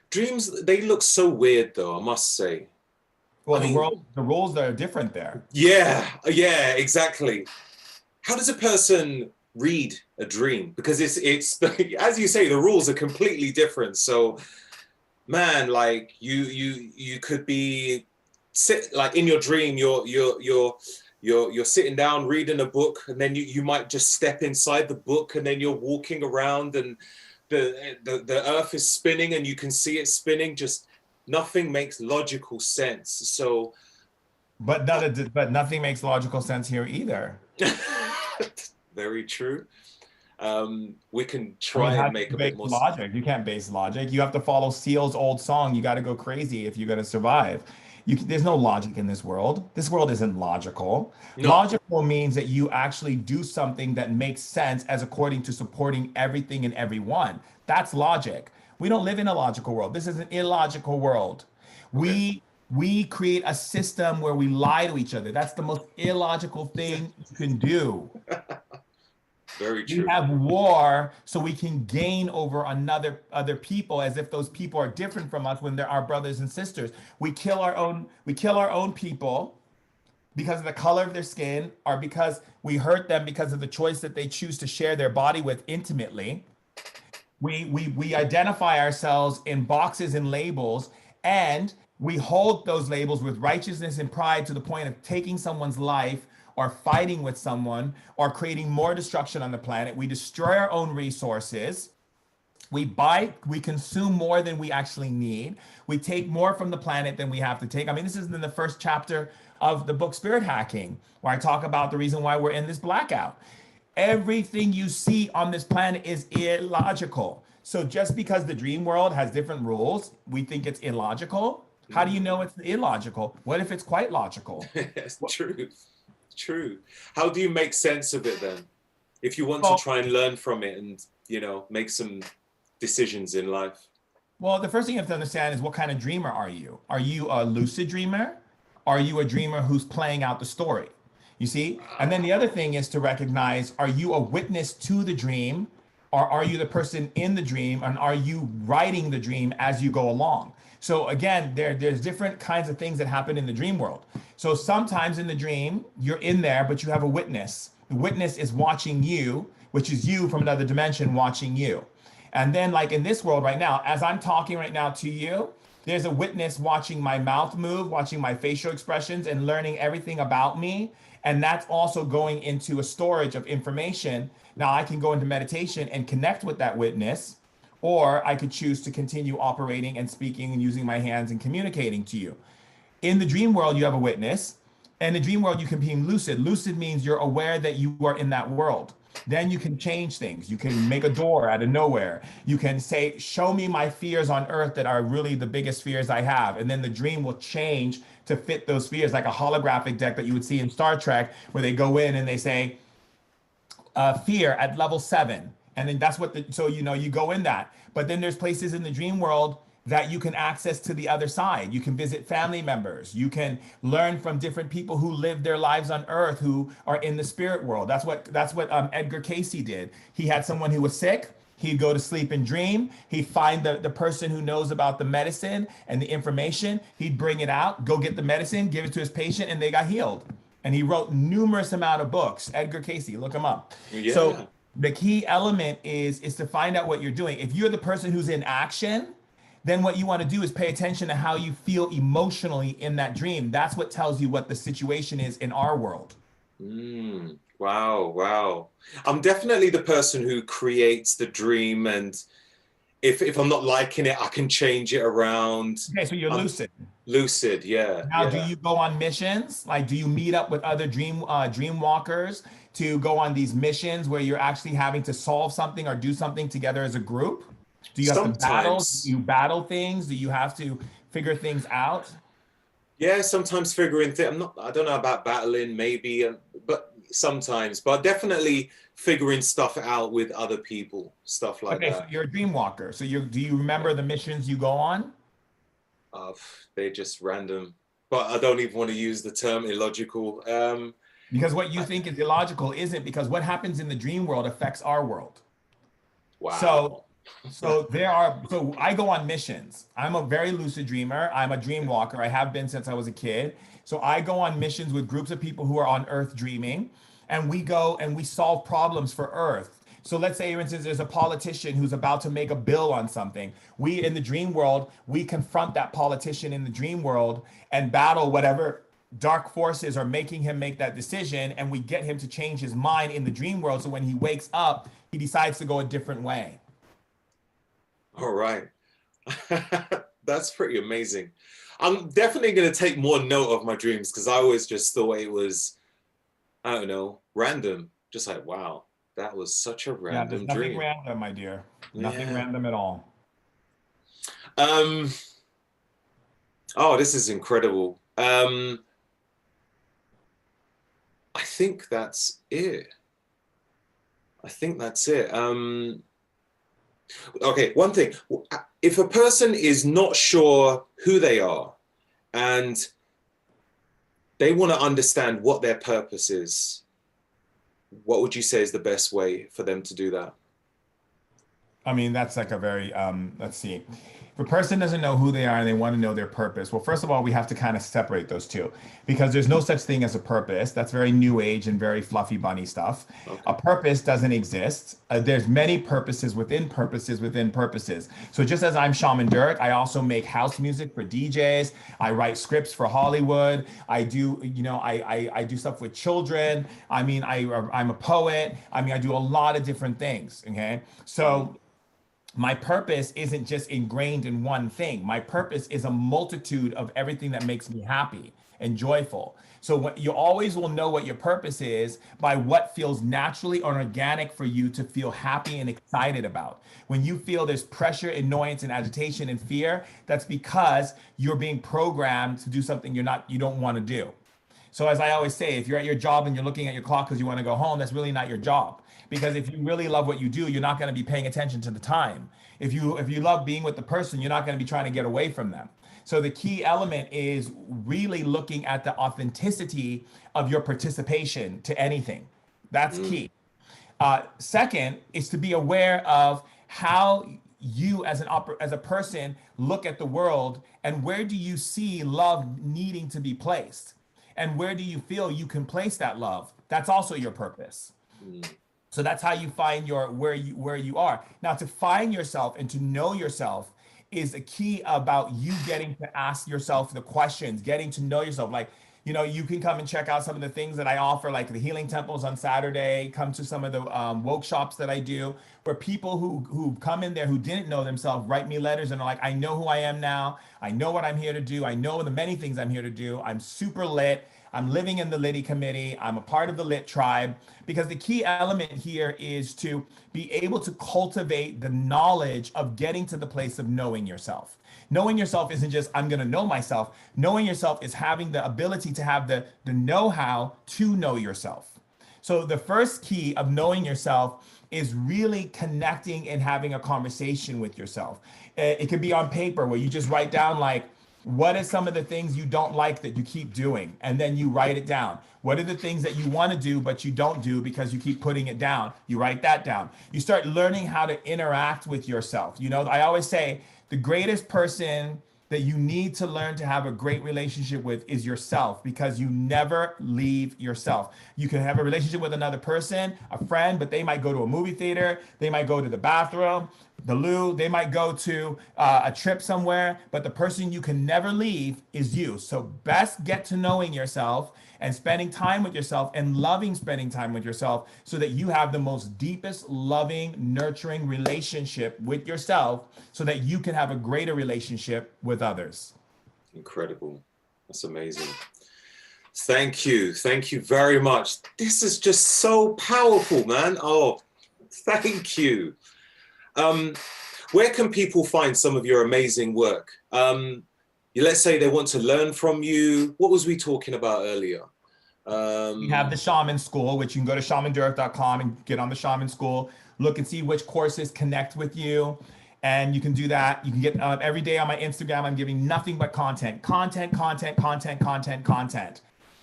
Dreams, they look so weird though, I must say. Well, the rules are different there. Yeah, yeah, exactly. How does a person read a dream? Because it's as you say, the rules are completely different. So man, like you could be like in your dream, you're sitting down reading a book, and then you might just step inside the book, and then you're walking around, and the earth is spinning, and you can see it spinning. Just nothing makes logical sense. So, but nothing makes logical sense here either. Very true. We can try and make a bit more logic. You can't base logic. You have to follow Seal's old song. You got to go crazy if you're going to survive. There's no logic in this world. This world isn't logical. No. Logical means that you actually do something that makes sense as according to supporting everything and everyone. That's logic. We don't live in a logical world. This is an illogical world. Okay. We create a system where we lie to each other. That's the most illogical thing you can do. Very true. We have war so we can gain over other people as if those people are different from us when they're our brothers and sisters. We kill our own people because of the color of their skin, or because we hurt them because of the choice that they choose to share their body with intimately. We identify ourselves in boxes and labels, and we hold those labels with righteousness and pride to the point of taking someone's life, or fighting with someone, or creating more destruction on the planet. We destroy our own resources, We consume more than we actually need. We take more from the planet than we have to take. I mean, this is in the first chapter of the book Spirit Hacking, where I talk about the reason why we're in this blackout. Everything you see on this planet is illogical. So just because the dream world has different rules, we think it's illogical. How do you know it's illogical? What if it's quite logical? It's true. True. How do you make sense of it then? If you want to Well, try and learn from it and, you know, make some decisions in life. well, the first thing you have to understand is what kind of dreamer are you? Are you a lucid dreamer? Are you a dreamer who's playing out the story? You see? And then the other thing is to recognize, are you a witness to the dream, or are you the person in the dream, and are you writing the dream as you go along? So again, there's different kinds of things that happen in the dream world. So sometimes in the dream, you're in there, but you have a witness. The witness is watching you, which is you from another dimension watching you. And then, like in this world right now, as I'm talking right now to you, there's a witness watching my mouth move, watching my facial expressions, and learning everything about me. And that's also going into a storage of information. Now I can go into meditation and connect with that witness, or I could choose to continue operating and speaking and using my hands and communicating to you. In the dream world, you have a witness. In the dream world, you can be lucid. Lucid means you're aware that you are in that world. Then you can change things. You can make a door out of nowhere. You can say, show me my fears on earth that are really the biggest fears I have. And then the dream will change to fit those fears, like a holographic deck that you would see in Star Trek, where they go in and they say, fear at level 7. And then that's what so you know, you go in that. But then there's places in the dream world that you can access to the other side. You can visit family members. You can learn from different people who live their lives on earth, who are in the spirit world. That's what Edgar Casey did. He had someone who was sick. He'd go to sleep and dream. He'd find the person who knows about the medicine and the information. He'd bring it out, go get the medicine, give it to his patient, and they got healed. And he wrote numerous amount of books. Edgar Casey, look him up. Yeah. So the key element is to find out what you're doing. If you're the person who's in action, then what you want to do is pay attention to how you feel emotionally in that dream. That's what tells you what the situation is in our world. Wow, wow. I'm definitely the person who creates the dream, and if I'm not liking it, I can change it around. Okay, so you're lucid. Lucid, yeah. Now, yeah. do you go on missions? Like, do you meet up with other dream walkers to go on these missions where you're actually having to solve something or do something together as a group? Do you have to battle? Do you battle things? Do you have to figure things out? Yeah, sometimes figuring things. I don't know about battling, maybe, but sometimes. But definitely figuring stuff out with other people, stuff like that. Okay, so you're a dream walker. So do you remember the missions you go on? They're just random. But I don't even want to use the term illogical. Because what you think is illogical isn't, because what happens in the dream world affects our world. Wow. So I go on missions. I'm a very lucid dreamer. I'm a dream walker. I have been since I was a kid. So I go on missions with groups of people who are on Earth dreaming, and we go and we solve problems for Earth. So let's say, for instance, there's a politician who's about to make a bill on something. We, in the dream world, we confront that politician in the dream world and battle whatever dark forces are making him make that decision, and we get him to change his mind in the dream world. So when he wakes up, he decides to go a different way. All right. That's pretty amazing. I'm definitely going to take more note of my dreams, because I always just thought it was, I don't know, random. Just like, wow, that was such a random there's dream. nothing random, my dear. Nothing random at all. Oh, this is incredible. I think that's it. Okay, one thing. If a person is not sure who they are and they want to understand what their purpose is, what would you say is the best way for them to do that? I mean, that's like a very, let's see. If a person doesn't know who they are and they want to know their purpose, well, first of all, we have to kind of separate those two, because there's no such thing as a purpose. That's very new age and very fluffy bunny stuff. Okay. A purpose doesn't exist. There's many purposes within purposes within purposes. So just as I'm Shaman Durek, I also make house music for DJs. I write scripts for Hollywood. I do, I do stuff with children. I mean, I'm a poet. I mean, I do a lot of different things. Okay. So my purpose isn't just ingrained in one thing. My purpose is a multitude of everything that makes me happy and joyful. So what you always will know what your purpose is by what feels naturally or organic for you to feel happy and excited about. When you feel there's pressure, annoyance, and agitation and fear, that's because you're being programmed to do something you don't want to do. So as I always say, if you're at your job and you're looking at your clock because you want to go home, that's really not your job. Because if you really love what you do, you're not going to be paying attention to the time. If you love being with the person, you're not going to be trying to get away from them. So the key element is really looking at the authenticity of your participation to anything. That's key. Second is to be aware of how you as a person look at the world, and where do you see love needing to be placed, and where do you feel you can place that love. That's also your purpose. So that's how you find your where you are. Now, to find yourself and to know yourself is a key about you getting to ask yourself the questions, getting to know yourself. Like, you can come and check out some of the things that I offer, like the healing temples on Saturday. Come to some of the workshops that I do, where people who come in there who didn't know themselves write me letters and are like, I know who I am now. I know what I'm here to do. I know the many things I'm here to do. I'm super lit. I'm living in the Liddy committee. I'm a part of the Lit tribe, because the key element here is to be able to cultivate the knowledge of getting to the place of knowing yourself. Knowing yourself isn't just, I'm going to know myself. Knowing yourself is having the ability to have the know-how to know yourself. So the first key of knowing yourself is really connecting and having a conversation with yourself. It could be on paper, where you just write down, like, what are some of the things you don't like that you keep doing? And then you write it down. What are the things that you want to do, but you don't do because you keep putting it down? You write that down. You start learning how to interact with yourself. I always say the greatest person that you need to learn to have a great relationship with is yourself, because you never leave yourself. You can have a relationship with another person, a friend, but they might go to a movie theater, they might go to the bathroom, the loo, they might go to a trip somewhere, but the person you can never leave is you. So best get to knowing yourself and spending time with yourself and loving spending time with yourself, so that you have the most deepest, loving, nurturing relationship with yourself, so that you can have a greater relationship with others. Incredible. That's amazing. Thank you. Thank you very much. This is just so powerful, man. Oh, thank you. Where can people find some of your amazing work? Let's say they want to learn from you. What was we talking about earlier? We have the Shaman School, which you can go to shamandurek.com and get on the Shaman School. Look and see which courses connect with you. And you can do that. You can get every day on my Instagram, I'm giving nothing but content.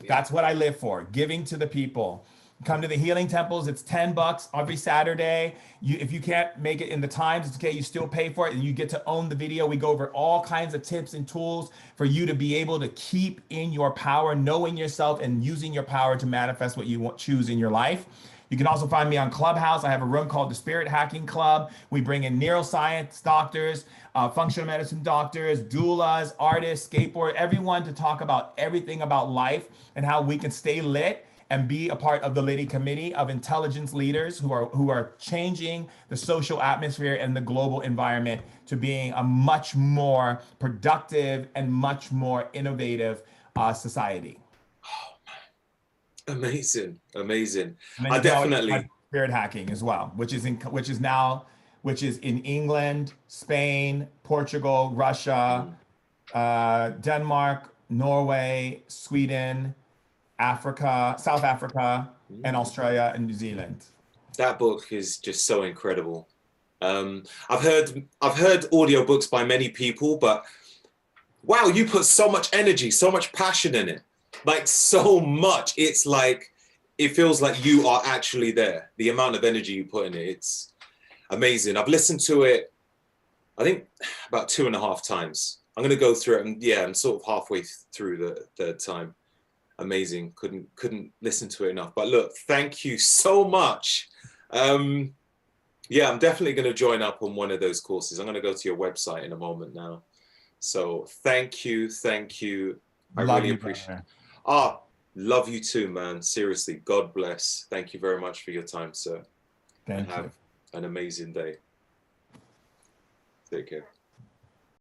That's what I live for, giving to the people. Come to the healing temples. It's $10 every Saturday. If you can't make it in the times, it's okay. You still pay for it, and you get to own the video. We go over all kinds of tips and tools for you to be able to keep in your power, knowing yourself and using your power to manifest what you choose in your life. You can also find me on Clubhouse. I have a room called the Spirit Hacking Club. We bring in neuroscience doctors, functional medicine doctors, doulas, artists, skateboard, everyone to talk about everything about life and how we can stay lit and be a part of the Liddy committee of intelligence leaders who are changing the social atmosphere and the global environment to being a much more productive and much more innovative society. Amazing, amazing. And then I you can always definitely find Spirit Hacking as well, which is in England, Spain, Portugal, Russia, Denmark, Norway, Sweden, Africa, South Africa, and Australia and New Zealand. That book is just so incredible. I've heard audiobooks by many people, but wow, you put so much energy, so much passion in it. Like, so much. It's like, it feels like you are actually there. The amount of energy you put in it, it's amazing. I've listened to it, I think, about 2.5 times. I'm going to go through it, and yeah, I'm sort of halfway through the third time. Amazing. Couldn't listen to it enough. But look, thank you so much. Yeah, I'm definitely going to join up on one of those courses. I'm going to go to your website in a moment now. So thank you. I really appreciate it. Love you too, man. Seriously, God bless. Thank you very much for your time, sir. Thank you. Have an amazing day. Take care.